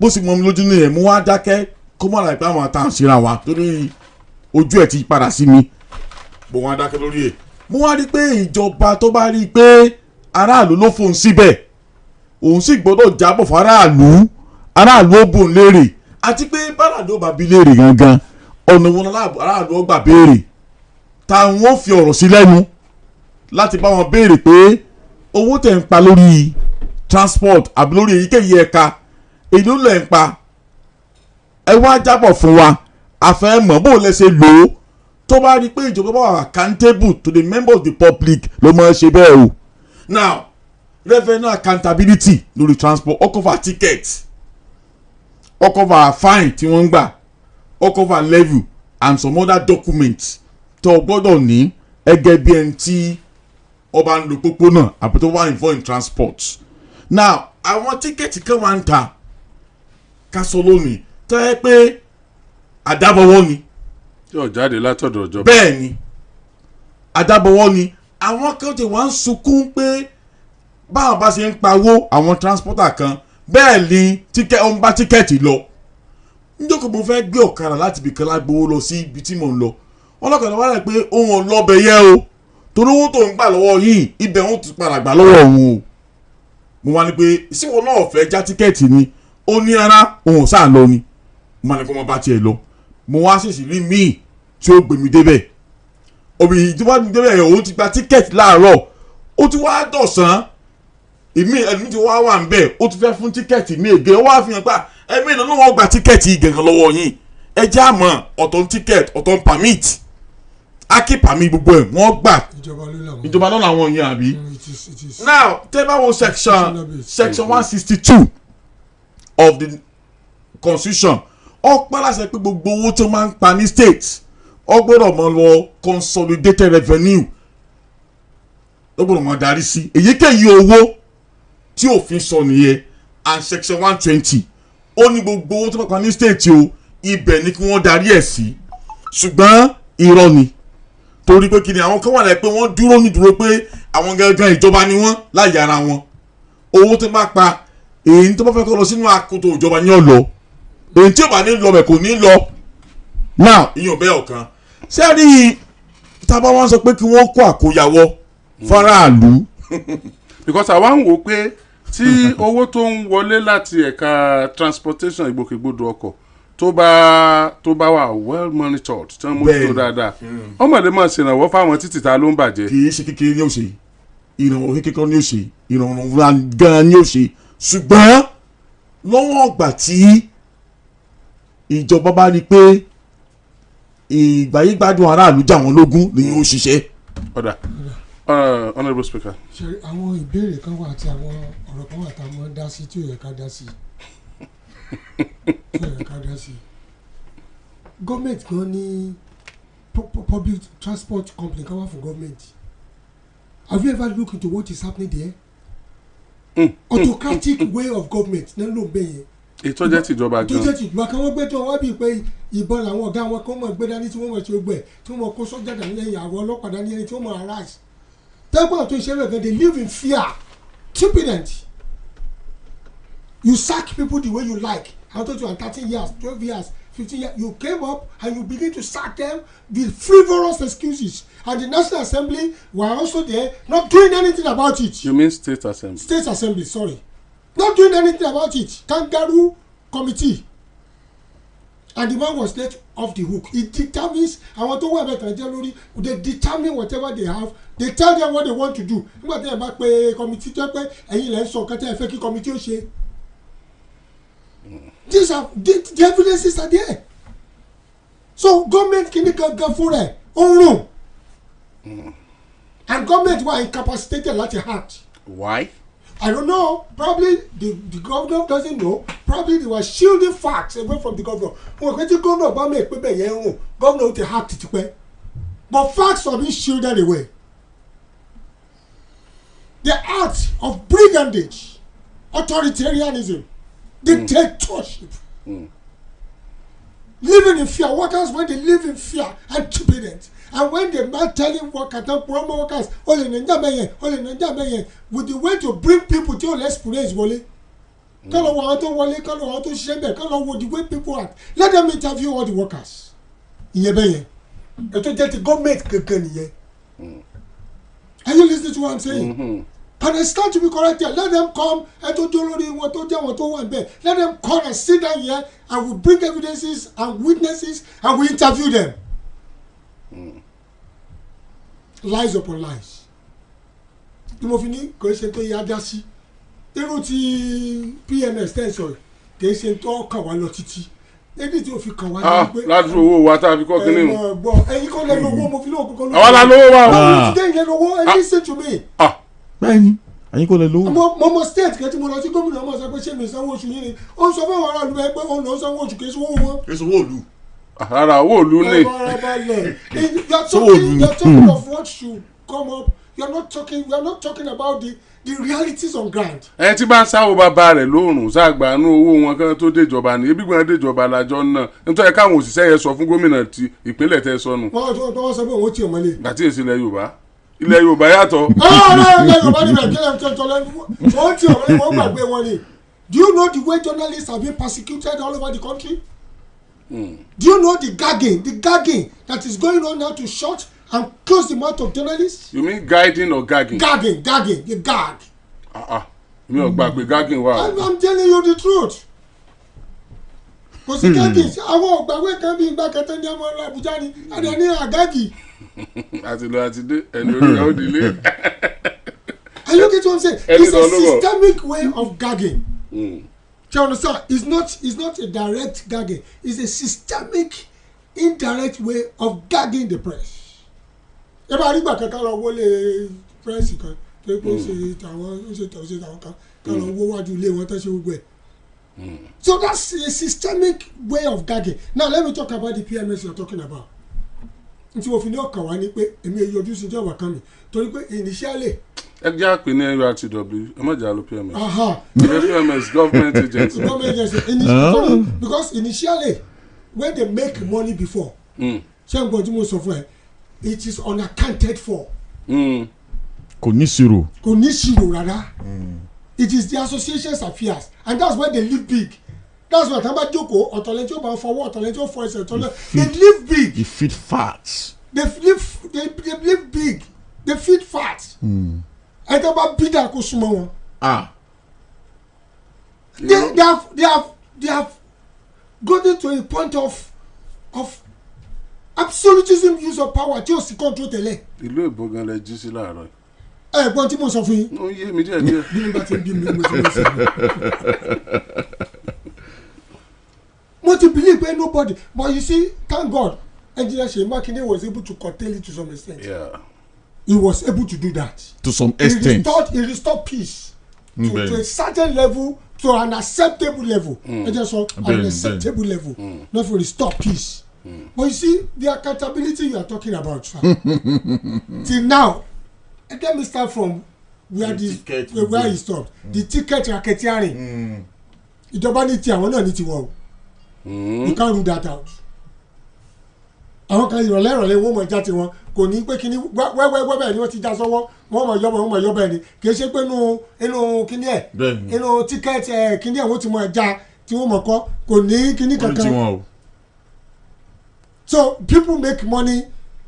bó ṣe mọ́ mi lójú nìyẹn mo wá dákẹ́ kó mọ̀ láìpẹ́ àwọn àtàwọn ṣera wa torí ojú ẹ̀ ti padà sí mi mo wá dákẹ́ lórí ẹ̀ mo wá rí pé ìjọba tó bá rí i pé aráàlú ló fòun síbẹ̀ òun sì gbọ́dọ̀ jábọ̀ fún aráàlú ó bùn léèrè àti pé báràdó bá bí léèrè gangan ọ̀nà wọn aráàlú ó gbà béèrè táwọn ó fi ọ̀rọ̀ sí lẹ́nu láti bá wọn béèrè pé owó tẹ̀ ń pa lórí transport àbí lórí èyíkéyìí ẹ̀ka èyí ló lẹ̀ ń pa ẹ wá jábọ̀ fún wa àfẹ́ mọ̀ bó lẹ ṣe lò ó tó bá rí i pé ìjọba bá wà accountable to the members of the public ló máa ṣe bẹ́ẹ̀ o now revenue accountability lórí transport ó cover ticket ó cover fine tí wọ́n ń gbà ó cover levy and some other documents tó o gbọ́dọ̀ ní ẹgẹ́ bí ẹni tí ọba ń lo pópónà àbí tó wà involved in transport now àwọn tíkẹ́ẹ̀tì kan wà ń ta kásọ lónìí tó yẹ pé àdábọ̀wọ́ ni. tí ò jáde látọ̀dọ̀ ìjọba. bẹ́ẹ̀ ni àdábọ̀wọ́ ni àwọn kan tí wọ́n ń sunkún pé báwọn bá ṣe ń pawó àwọn transporter kan bẹ́ẹ̀ ni ó ń bá tíkẹ́ẹ̀tì lọ níjókòó mo fẹ́ gbé ọ̀kadà láti ibìkan lágbowó lọ sí ibi tí mò ń lọ ọlọ́kadà wà rẹ̀ pé òun ò lọ́bẹ̀ yẹ o torí owó tó ń gbà lọ́wọ́ yìí ibẹ̀ òun ti padà gbà lọ́wọ́ òun o mo wá ní pé ìsìnwó náà fẹ́ já tíkẹ́ẹ̀tì ni ó ní ara òun ò sáà lọ ni mo máa ní kó mo bá tiẹ̀ lọ mo wá ṣèṣì rí míì tí ó gbé mi débẹ̀ òbí tí wọ́n ti débẹ̀ òun ti gba tíkẹ́ẹ̀tì láàárọ̀ ó ti wá dọ̀sán ìmí ẹni tí wọ́n wà ń bẹ̀ ó ti fẹ́ fún tíkẹ́ẹ̀tì mi ègé wọ́n á fi hàn pa ẹ̀mí ìnáwó wọn gba tíkẹ́ẹ̀tì gẹ̀gẹ̀ lọ́wọ́ yín ẹ jẹ́ àmọ́ ọ̀tọ̀ ń tíkẹ́ẹ̀tì ọ̀tọ̀ ń permit akí pàmì gbogbo ẹ̀ wọ́n gbà ìjọba náà làwọn yẹn àbí. now tẹ́ bá wo section 162 of the constitution ó pa láṣẹ pé gbogbo owó tó máa ń pa ní state ó gbọ́dọ̀ mọ lọ consolidated revenue ó gbọ́dọ̀ mọ darí sí èyíkéyìí owó tí òfin sọ nìyẹn and section 120 ó ní gbogbo owó tó máa pa ní state o ibẹ̀ ni kí wọ́n darí ẹ̀ sí ṣùgbọ́n irọ́ ni torí pé kí ni àwọn kan wà láì pé wọ́n dúró nídúró pé àwọn gangan ìjọba ni wọ́n láyé ara wọn owó tó máa pa èyí tó bá fẹ́ kọ́ lọ sínú akoto ìjọba ni ó lọ èyí tí ò bá ní lọ bẹ̀ kò ní lọ now ìyẹn bẹ́ẹ̀ ọ̀kan sẹ́ẹ̀rí tábà wọn sọ pé kí wọ́n kó àkóyawọ́ faraàlú. because àwa ń wò pé tí owó tó ń wọlé láti ẹ̀ka transportation ìgbòkègbodò ọkọ̀ tó bá wà well monitored tí wọ́n mójútó dáadáa ọmọdé máa ṣèrànwọ́ fáwọn títì ta ló ń bàjẹ́. kì í ṣe kékeré ní òṣè ìrànwọ́ kékeré ní òṣè ìrànwọ́ gan ní òṣè ṣùgbọ́n lọ́wọ́ ọgbà tí ìjọba bá rí i pé ìgbáyégbádùn aráàlú jà wọ́n lógún ni yóò ṣiṣẹ́. ọ̀dà Honourable Speaker. ṣe àwọn ìbéèrè kan wà àti àwọn ọ̀rọ̀ kan wà tá a mọ̀ dá sí tí ò yẹ ká dá sí gọ́ọ̀mẹ̀ntì gan ní public transport company kan wà fún gọ́ọ̀mẹ̀ntì. Have you ever looked into what is happening there? Autocratic way of government náà ló ń bẹ̀ yẹn. ètò jẹ́ tìjọba gan. tó jẹ́ tìjọba kan wọ́n gbé tó wọ́n bí pé ìbọn làwọn ọ̀gá wọn kan mọ̀ gbé dání tí wọ́n mọ̀ ṣe gbẹ̀ tí wọ́n mọ̀ kó sọ́jà dání lẹ́yìn àwọn ọlọ́pàá dání lẹ́yìn tí wọ́n mọ̀ harass. tẹ́gbọ́n tó ṣe rẹ̀ gan they live in fear stupidity. You sack people the way you like. How to you 13 years 12 years 15 years you came up and you begin to sack them with frivolous excuses and the National Assembly were also there not doing anything about it. You mean State Assembly? State Assembly, sorry. Not doing anything about it. Kangaroo committee. And the man was let off the hook. It determines, I want to work better January, they determine whatever they have, they tell them what they want to do. Nígbà tí ẹ bá pe committee tó pé ẹ̀yin lẹ́ ń sọ kẹ́tẹ́ ẹ fẹ́ kí committee ó ṣe. These are the evidences are there. So government kìíní gangan fún rẹ̀ ó ń rùn. And government were incapacitated láti act. Why? I don't know. Probably the governor doesn't know. Probably they were shielding facts away from the governor. Wọ́n pẹ́ tí governor bá mọ̀ pé bẹ́ẹ̀ yẹn ń rùn governor ó ti hack títí pẹ́. But facts are being shielded away. The act of brigandage, authoritarianism, dictatorship, living in fear. Workers when they live in fear and stupidity. And when they not telling workers, promo workers, only Nigeria, with the way to bring people to less praise, Wole. Call on Wole, call on to Shembe, call on the way people act. Let them interview all the workers. Yebeye. And to get the government kekeni. Are you listening to what I'm saying? And I start to be corrected. Let them come and to do what to one bed. Let them come and sit down here and we bring evidences and witnesses and we interview them. Lies upon lies. Tí mo fi ní kò ṣe tó yá dá sí. Irú ti PMS tẹ́ sọ kì í ṣe tó kàn wá lọ títí. Ebi tí o fi kàn wá ní pé. Ládùúgbò owó wa tá a fi kọ́ kínní o. Ẹ̀yin kọ́ lẹ́nu owó mo fi lóògùn kan lóògùn. Àwa la lówó wa o. Àwọn olùdíje yẹn lówó ẹ listen to me. Bẹ́ẹ̀ni ẹ̀yin kò lè lówó. Mo state kan tí mo lọ sí gómìnà ọmọ sọ pé ṣé mi sanwó oṣù yín ni. Ó sọ fún àwọn aráàlú ẹ pé òun lọ sanwó oṣù kì í sanwó wọn. Èso owó òlu. Rárá owó òlu ni. You're talking of what should come up. We are not talking about the realities on ground. Ẹ tí bá ń sáwọ́ bàbá rẹ̀ lóòrùn ṣàgbàánú owó wọn kan tó déjọba ní ebi gbọ́n déjọba lájọ́ náà nítorí káwọn òṣìṣẹ́ yẹn sọ fún gómìnà ti ìpínlẹ̀ tẹ́ sọnù. Wọ́n sọ pé òun ti ò mọ́lé. Àti èsì ilẹ̀ Yorùbá yàtọ̀. Ilẹ̀ Yorùbá níbẹ̀ kí lẹ́yìn tó lẹ́nu wọ́n ti ò mọ́lé wọ́n gbàgbé wọn ni. Do you know the way journalists have been persecuted all over the country? Do you know the gagging that is going on now to shut and close the mouth of journalists? You mean guiding or gagging? Gagging, you gag. Mi ò gbà pé gagging wà. I'm telling you the truth. Kò sí gagging, àwọn ògbàwé kan bí ìgbà kẹtẹ ní ọmọ ọlọ́ Àbújá ni, ẹni ní àgágì. Àti lọ àti dé ẹni orí ẹ̀ ó dìlé. And you get what I'm saying? It's a systemic way of gagging. Do you understand? It's not a direct gagging. It's a systemic, indirect way of gagging the press. Ẹ bá rí gbà kankan lọ wọlé press kan tó kó ṣe tàwọn kan lọ wó wájú ilé wọn tó ṣe gbogbo ẹ̀. So that's a systemic way of gagging. Now let me talk about the PMS you're talking about. Nti mo fi ní ọkàn wá ní pé èmi èyí ojú sí ìjọba kan mi torí pé initially. Ẹ jẹ́ àpè ní NURTW ẹ má jà lọ PMS. PMS government agency. Because initially when they make money before. Ṣé n gbọ́ tí mo sọ fún ẹ? It is unaccounted for. Kò ní ṣírò rárá. It is the association's affairs and that's why they live big. That's why tàbá jókòó ọ̀tọ̀lẹ́ tí ó bá fọwọ́ ọ̀tọ̀lẹ́ tí ó fọ ẹsẹ̀ ọ̀tọ̀lẹ́. They live big. They feed fat. They live big. They feed fat. Ẹ tẹ́ bá bí dà kó súnmọ́ wọn. They have gotten to a point of absolutism use of power tí o sì control tẹ́lẹ̀. Ìlú Èbó gan lẹ jí sí láàárọ̀. Ẹ̀gbọ́n tí mo sọ fún yín. Ó yé mi díẹ̀. Bí mi bá ti bí mi mo ti mọ̀ sí i. Mo ti believe pé nobody but you see thank God engineer Seyi Makinde was able to curtail it to some extent. Yeah. he was able to do that. To some extent. He restored peace to a certain level, to an acceptable level. I just saw an acceptable level, not for restore peace. But you see, the accountability you are talking about, sir. Till now, let me start from where he stopped. The ticket racketeering. Ìjọba ní ti àwọn náà ní tiwọn. You can't rule that out. Àwọn kan ìrọ̀lẹ́ wọ́n mọ̀ já tiwọn kò ní pé kíní wẹ́wẹ́wẹ́ bẹ́ẹ̀ ni wọ́n ti já sọ́wọ́ wọ́n mọ̀ yọ bẹ́ẹ̀ ni kì í ṣe pé inú kíní ẹ̀ inú tíkẹ́ẹ̀tì kíní ẹ̀ wọ́n ti mọ̀ já tí wọ́n mọ̀ kọ́ kò ní kíní kankan. So people make money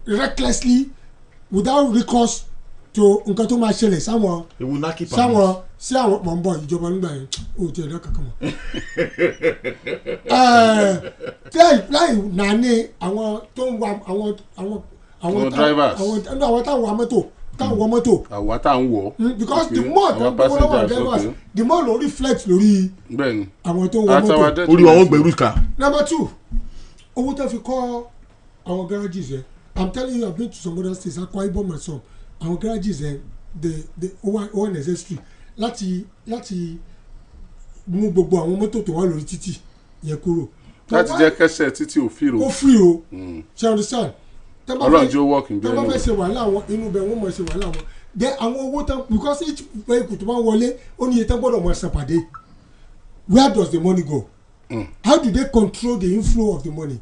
recklessly without recourse to nǹkan tó máa ṣẹlẹ̀ sáwọn sí àwọn mọ̀ ń bọ̀ ìjọba nígbà yẹn ó ti ẹ̀dá kankan mọ̀. láì nàní àwọn tó ń wa àwọn drivers àwọn táwọn wa mọ́tò àwa táwọn wọ̀. because the more tó ń gbowó lọ́wọ́ drivers the more ló reflect lórí àwọn tó ń wa mọ́tò. orí wọn gbẹrú ká. Number 2 owó tó fi kọ́ àwọn garages yẹn I'm telling you I've been to some other states Akwa Ibom and some àwọn garages yẹn the over necessary láti mú gbogbo àwọn mọ́tò tó wà lórí títì yẹn kúrò. láti jẹ́ kẹsẹ̀ títí ò free o. ó free o ṣe understand. ọlọ́run jẹ́ work in tọ́ba fẹ́ ṣe wàhálà wọn inú bẹ́ẹ̀ wọ́n mọ̀ ṣe wàhálà wọn then àwọn owó tán because each vehicle tó bá wọlé ó ní iye tán gbọ́dọ̀ mọ̀ ṣe pàdé where does the money go? How do they control the inflow of the money?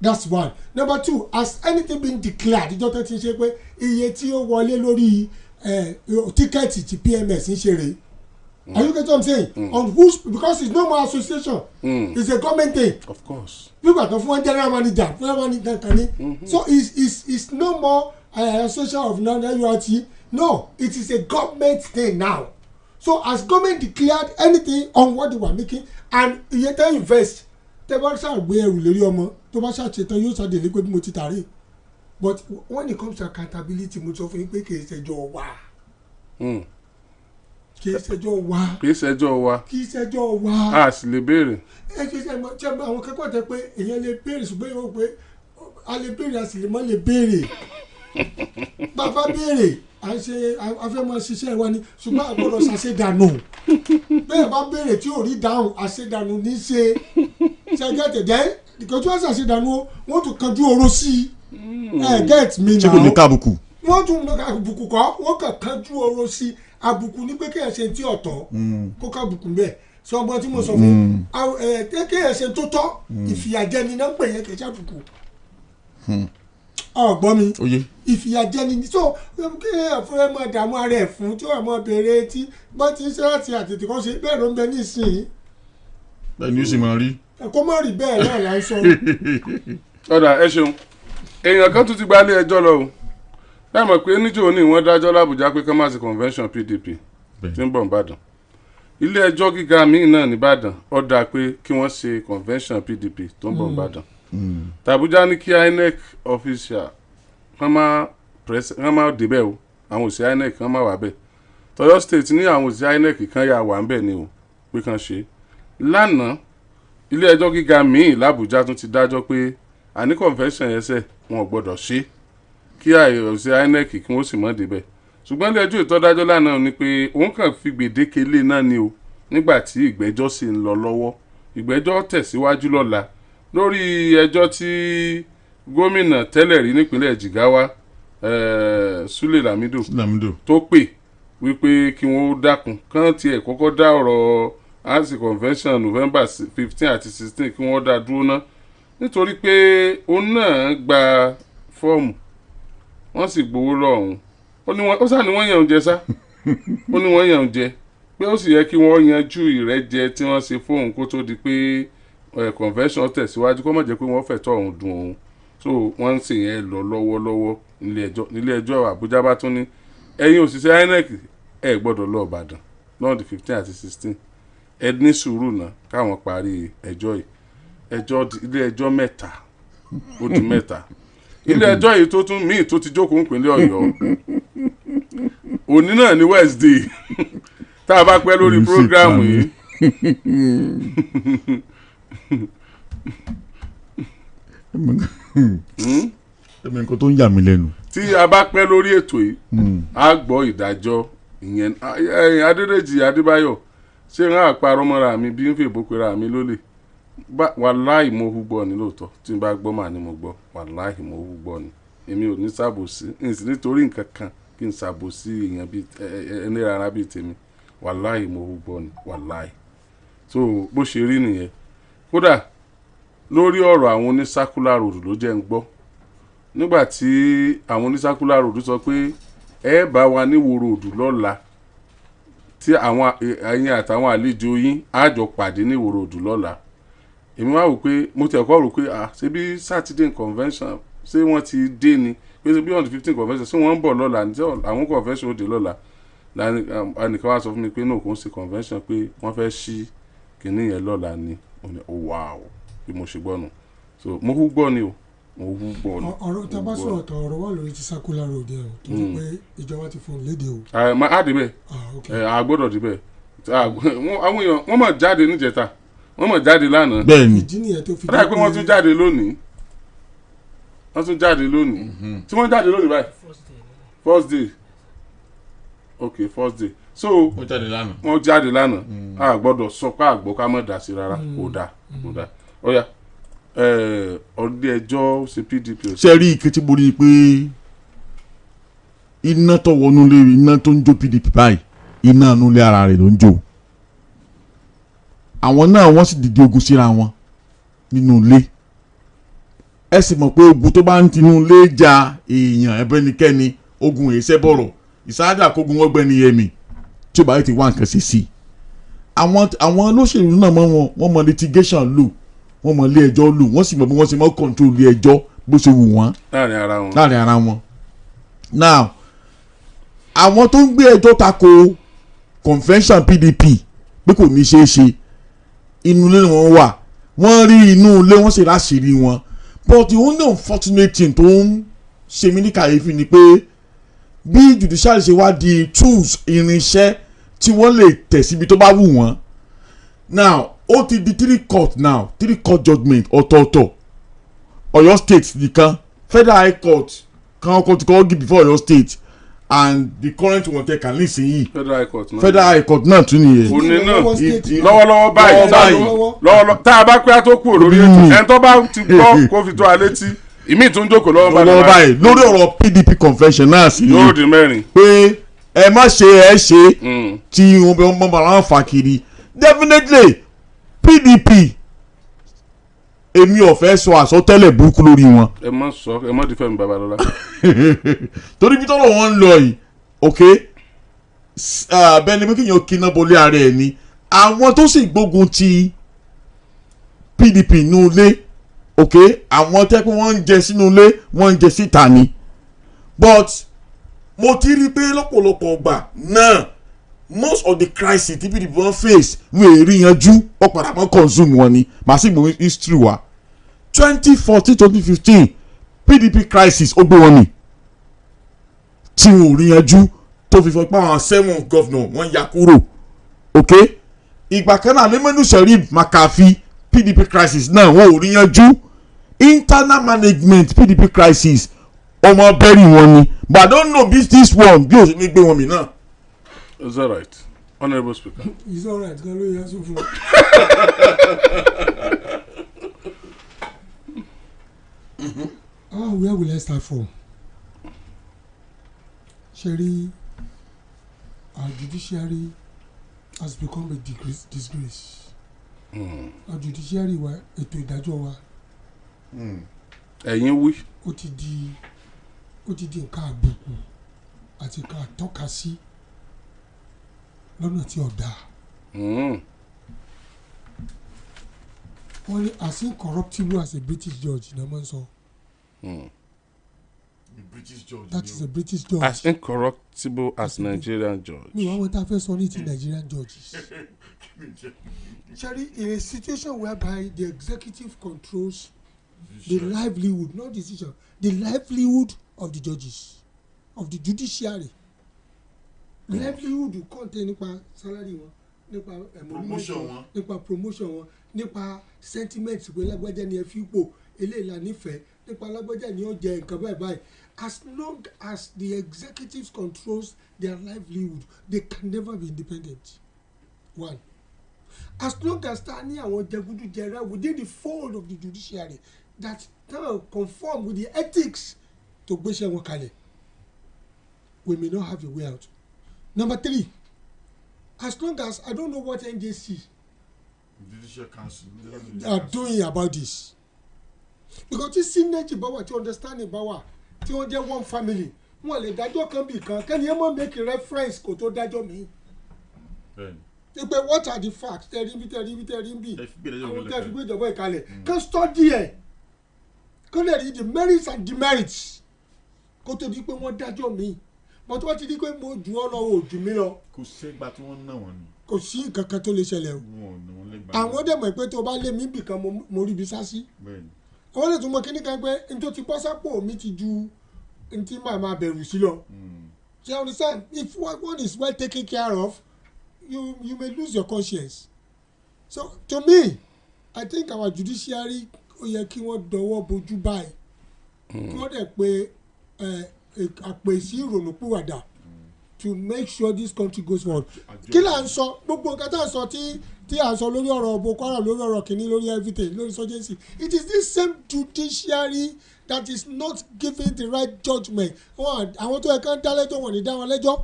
That's one. Number 2 has anything been declared ìjọ tó ti ṣe pé iye tí ó wọlé lórí tíkẹ́ẹ̀tì tí PMS ń ṣe rèé. Are you getting what I'm saying? On whose because it's no more association. It's a government thing. Of course. People are from general manager kan ní. So it's no more association of non-URT. No, it is a government thing now. So as government declared anything on what they were making and iye tẹ́ invest tẹ́ bá ṣàgbé ẹrù lérí ọmọ tó bá ṣàṣetán yóò ṣàdélé pé bí mo ti tàrí. But when it comes to accountability mo sọ fún yín pé kì í ṣẹjọ́ wa. Kì í ṣẹjọ́ wa. A sì lè béèrè. Ẹ ṣe àwọn kẹ́kọ̀ọ́ tẹ pé èèyàn lè béèrè ṣùgbọ́n èèyàn pé a lè béèrè a sì lè má lè béèrè. Bàbá béèrè afẹ́ máa ṣiṣẹ́ wa ni ṣùgbọ́n àgbọ̀dọ̀ ṣàṣedànù. Bẹ́ẹ̀ bá béèrè tí ò rí dáhùn àṣedànù ní ṣe ṣẹ́gẹ́tẹ̀ jẹ́ ìkọ́jú wọ́n ṣàṣedànù wọ́n tún kanjú oró sí i. Get me now. ṣé kò ní kábùkù. Wọ́n tún àbùkù kọ́ wọ́n kàn kanjú oró sí i. Àbùkù ní pé kéèyàn ṣe tí ọ̀tọ̀ kó kábùkù bẹ́ẹ̀ sọ ọgbọ́n tí mo sọ fún kéèyàn ṣe tó tọ́ ìfìyàjẹni náà ń pè yẹn kì í ṣàbùkù ọgbọ́n mi ìfìyàjẹni ni so kéèyàn fún ẹ máa dààmú ara ẹ̀ fún tí wọ́n máa béèrè tí bá ti ń ṣe láti àtètè kan ṣe bẹ́ẹ̀ ló ń bẹ nísìnyí. bẹ́ẹ̀ ni ó sì máa rí. kó má rí bẹ́ẹ̀ náà là ń sọ. ọ̀dà ẹ ṣeun èèyàn kan tún ti gba ilé ẹjọ́ lọ o ẹ mọ̀ pé níjọ́ ní wọ́n dájọ́ l'Àbújá pé kán má sí convention PDP tí ń bọ̀ nìbàdàn ilé ẹjọ́ gíga míì náà nìbàdàn ó dá pé kí wọ́n ṣe convention PDP tó ń bọ̀ nìbàdàn tàbújá ní kí INEC official kán má débẹ̀ o àwọn òṣìṣẹ́ INEC kán má wà bẹ́ẹ̀ tọ́yọ́ state ní àwọn òṣìṣẹ́ INEC kan yà wà ń bẹ̀ ni o pé kán ṣe lánàá ilé ẹjọ́ gíga míì l'Àbújá tún ti dájọ́ pé àní convention yẹn sẹ́ wọn ò gbọ́dọ̀ ṣe kí àìrọ̀sẹ̀ INEC kí wọ́n sì mọ́ débẹ̀ ṣùgbọ́n ilé ẹjọ́ ìtọ́dájọ́ lánàá ni pé òun kàn fi gbèdéke lé náà ni o nígbà tí ìgbẹ́jọ́ sì ń lọ lọ́wọ́ ìgbẹ́jọ́ tẹ̀síwájú lọ́la lórí ẹjọ́ tí gómìnà tẹ́lẹ̀ rí nípínlẹ̀ Jigawa Sule Lamido tó pè wípé kí wọ́n dákun kán tiẹ̀ kọ́kọ́ dá ọ̀rọ̀ ansi convention November 15 àti 16 kí wọ́n dá dúró ná nítorí pé òun náà gba fọ́ọ̀mù wọ́n sì gbowó lọ́hùn ó sá ni wọ́n yàn oúnjẹ sá ó ní wọ́n yàn oúnjẹ pé ó sì yẹ kí wọ́n yanjú ìrẹ́jẹ tí wọ́n ṣe fóun kó tó di pé convention tẹ̀síwájú kó má jẹ́ pé wọ́n fẹ̀tọ́ ọ̀hún dùn òun so wọ́n ń ṣe yẹn lọ lọ́wọ́lọ́wọ́ nílé ẹjọ́ Àbújá bá tún ní ẹ̀yin òṣìṣẹ́ INEC ẹ̀ gbọ́dọ̀ lọ Ìbàdàn lọ́ọ̀dì 15 àti 16 ẹ ní sùúrù náà káwọn parí ẹjọ́ yìí ilé ẹjọ́ mẹ́ta ó di mẹ́ta ilé ẹjọ́ yìí tó tún míì tó ti jókòó nípínlẹ̀ Ọ̀yọ́ òní náà ní Wednesday tá a bá pẹ́ lórí prógráàmù yìí ẹ̀mí nǹkan tó ń yà mí lẹ́nu. tí a bá pẹ́ lórí ètò yìí a gbọ́ ìdájọ́ ìyẹn Adédèjì Adébáyọ̀ ṣé ń àparọ́ mọ́ra mi bí ń fèbó pera mi lólè wàláì mo hú gbọ́ ni lóòótọ́ tí n bá gbọ́ màá ni mo gbọ́ wàláì mo hú gbọ́ ni èmi ò ní ṣàbòsí nítorí nǹkan kan kí n ṣàbòsí èèyàn bíi ẹni rárá bíi tèmi wàláì mo hú gbọ́ ni wàláì so bó ṣe rí nìyẹn kódà lórí ọ̀rọ̀ àwọn oní circular road ló jẹ́ ń gbọ́ nígbà tí àwọn oní circular road sọ pé ẹ bá wa ní Ìwó road lọ́la tí àwọn ẹ̀yin àtàwọn àlejò yín á jọ pàdé ní Ìwó road lọ́la èmi wá wò pé mo tẹ̀ kọ́ rò pé ṣé bí Saturday convention ṣé wọ́n ti dé ni pé ṣé bí on the 15 convention ṣé wọ́n ń bọ̀ lọ́la ní àwọn convention ó dé lọ́la ẹnìkan wá sọ fún mi pé náà kò ń ṣe convention pé wọ́n fẹ́ ṣí kìnní yẹn lọ́la ni wow bí mo ṣe gbọ́ nù so mo hú gbọ́ ni o mo hú gbọ́ ni. ọ̀rọ̀ tá a bá sọ̀rọ̀ tán ọ̀rọ̀ wà lórí ti circular road yẹn o tó ti pé ìjọba ti fún un léde o. á dìbẹ̀ a gbọ́dọ̀ dìbẹ̀ àwọn èèyàn wọ́n mọ̀ jáde níjẹta wọ́n mọ̀ jáde lánàá. bẹ́ẹ̀ni ìdí nìyẹn tó fi jẹ́ pé wọ́n tún jáde lónìí tí wọ́n jáde lónìí báyìí first day okay first day so wọ́n jáde lánàá a gbọ́dọ̀ sọ pé àgbọ̀ ká mọ̀ dà sí rárá kò dáa ọ̀ya ọdẹ ẹjọ́ ṣe PDP. ṣe rí ike tí mo rí i pé iná tó wọnú lé iná tó ń jó PDP báyìí iná inú ilé ara rẹ̀ ló ń jó àwọn náà wọ́n sì dìde ogun síra wọn nínú ilé ẹ sì mọ̀ pé ogun tó bá ń tinú ilé ja èèyàn ẹbẹ́nikẹ́ni ogun èsẹ́ bọ̀rọ̀ ìsáájà kógun wọ́n gbẹ́ni yẹmi tí ó bá yẹ ti wá nǹkan ṣe sí i àwọn olóṣèlú náà wọ́n mọ litigation lò wọ́n mọ ilé ẹjọ́ lò wọ́n sì mọ bí wọ́n ṣe mọ control ilé ẹjọ́ bó ṣe wù wọ́n láàrin ara wọn. now àwọn tó ń gbé ẹjọ́ tako convention PDP pé kò ní ṣeé ṣe inú ilé wọn wà wọ́n rí inú ilé wọ́n sì láṣìírí wọn but the only unfortunate thing tó ń ṣe mí ní kàyéfì ni pé bí judiciary ṣe wá di tools irinṣẹ́ tí wọ́n lè tẹ̀ síbi tó bá wù wọ́n now ó ti di 3 court judgement ọ̀tọ̀ọ̀tọ̀ Ọ̀yọ́ state nìkan federal high court kan ọkọ̀ tí kò give before Ọ̀yọ́ state and the current one tẹ kàn nísìn yìí federal high court náà tún nìyẹn. òní náà lọ́wọ́lọ́wọ́ báyìí lọ́wọ́lọ́wọ́ tá a bá pẹ́ tó kú lórí ètò ẹni tó bá ti gbọ́ kó fi tó a létí ìmí tún jókòó lọ́wọ́ báyìí lórí ọ̀rọ̀ PDP convention náà sí yóò di mẹ́rin pé ẹ má ṣe ẹ ṣe tí wọ́n bá wọn fà kiri definitely PDP èmi ò fẹ́ sọ àsọtẹ́lẹ̀ burúkú lórí wọn. ẹ má di Fẹ́mi Babalọ́lá. torí bí tọ́lọ̀ wọn ń lọ yìí ok bẹ́ẹ̀ ni kéèyàn kíná bolé ara ẹ̀ ni àwọn tó sì gbógun ti PDP nínú ilé ok àwọn tẹ́ pé wọ́n ń jẹ sínú ilé wọ́n ń jẹ síta ni but mo ti rí i pé lọ́pọ̀lọpọ̀ ọgbà náà most of the crisis tí PDP wọ́n face wọ́n èrè yanjú ọ̀padà mọ́ consume wọn ni màá sì gbọ́ history wa 2014-2015 PDP crisis ó gbé wọn ni tí wọn ò rí yanjú tó fi fọ́ pé àwọn 7 governor wọ́n ya kúrò ok ìgbà kan náà Lemenu Sheriff Makafi PDP crisis náà wọn ò rí yanjú internal management PDP crisis ọmọ bẹ́rì wọn ni but I don't know this one bí o sì ní gbé wọn mi náà. Is that right? Honourable Speaker. It's all right. Galo yasu fún. Where will I start from? Sherry, our judiciary has become a disgrace. Our judiciary wa ètò ìdájọ́ wa. Ẹ̀yin wí. Ó ti di nǹkan àbùkù àti nǹkan àtọ́ka sí lọ́nà tí ò dáa. Wọ́n ní as incorruptible as a British judge ní ọmọ ń sọ. That is a British judge. As incorruptible as Nigerian judge. Mi wá wọn tá a fẹ́ sọ ní ti Nigerian judges. Sherry, in a situation whereby the executive controls the livelihood, not decision, the livelihood of the judges, of the judiciary. Livelihood contain nípa salary wọn, nípa promotion wọn, nípa sentiments pé lágbájá ni ẹ fi pò eléyìí la nífẹ̀ẹ́ nípa alágbèjà ni ó jẹ nǹkan báyìí as long as the executives controls their livelihood they can never be independent. One, as long as ta ní àwọn jẹgúdújẹrá within the fold of the judiciary that conform with the ethics to gbéṣẹ́ wọn kalẹ̀, we may not have a way out. Number 3, as long as I don't know what NJC Judicial Council are doing about this, because tí synergy bá wà tí understanding bá wà tí wọ́n jẹ́ one family wọn lè dájọ́ kan bì kan kẹ́ni ẹ mọ̀ make reference kò tó dájọ́ mi. Pé what are the facts tẹ̀rí bí àwọn tẹ̀ fi gbé ìjọba ìkalẹ̀ kán study ẹ̀ kán lè rí the merits and demerits kó tó di pé wọ́n dájọ́ mi but wọ́n ti di pé mo jù ọ́ lọ o jù mí lọ. kò sẹ́gbà tí wọ́n ná wọn ni. kò sí nǹkan kan tó lè ṣẹlẹ̀ o. àwọn dẹ̀ mọ̀ pé tó bá lé mi bìkan mo rí ibi sá sí. àwọn lè tún mọ kíní kan pé n tó ti bọ́ sápò mi ti ju n tí màá máa bẹ̀rù sí lọ. So you understand, if one is well taken care of, you may lose your conscience. So to me, I think our judiciary ó yẹ kí wọ́n dọwọ́ bojú báyìí kí wọ́n dẹ̀ pé àpèsí ìrònúpìwàdà to make sure this country goes forward. Kí là ń sọ gbogbo nǹkan tá à ń sọ tí à ń sọ lórí ọ̀rọ̀ Boko Haram lórí ọ̀rọ̀ kìíní lórí everything lórí insurgency, it is this same judiciary that is not giving the right judgment. Àwọn tó yẹ kán dá lẹ́jọ́ wọn ní dá wọn lẹ́jọ́,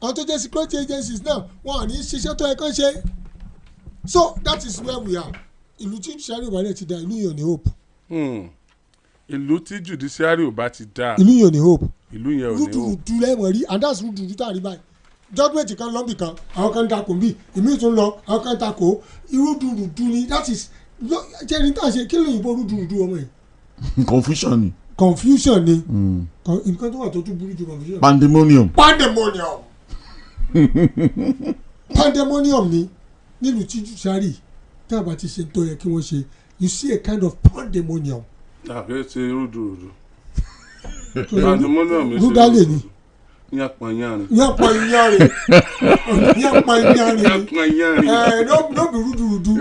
àwọn tó jẹ́ security agencies náà wọn à ní ṣiṣẹ́ tó yẹ kán ṣe. So that is where we are. Ìlú tí judiciary ò bá dẹ̀ ti da ìlú yẹn ò ní hope. Ìlú tí judiciary ò bá ti da ìlú yẹn ò ní hope. Ìlú yẹn ò ní hope. rúdurùdu lẹ́wọ̀n rí and that's rúdurùdu tá a rí báyìí. Judgment kan lọ́bì kan àwọn kan ń takò bí ìmí tún lọ àwọn kan ń takò rúdurùdu ni that is jẹ́ni tá a ṣe kí lóyìnbó rúdurùdu ọmọ yìí. Confusion ni. Confusion ni. Nǹkan tó wà tó tún burú ju confusion. Pandemonium. Pandemonium ni nílùú tí judiciary tá a bá ti ṣe tó yẹ kí wọ́n ṣe you see a kind of pandemonium. Àbí ṣe rúdurùdu. Pandemonium ṣe rúdálẹ̀ ni. Yánpọnyánrin. No be rúdurùdu.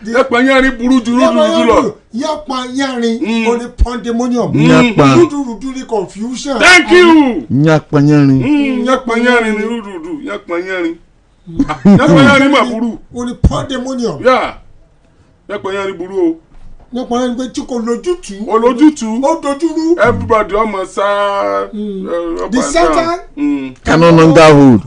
Yánpọnyánrin burú ju rúdurùdu lọ. Yánpọnyánrin o ní pandemonium. Rúdurùdu ní confusion. Thank you. Yánpọnyánrin. Yánpọnyánrin ni rúdurùdu. Yánpọnyánrin. Yánpọnyánrin mà burú. O ní pandemonium. Yánpọnyánrin burú o. Yánpọnyánrin pé tí kò lójútùú. Olójútùú. Ó dojúrú. Everybody ọmọ sá. The center can no longer hold.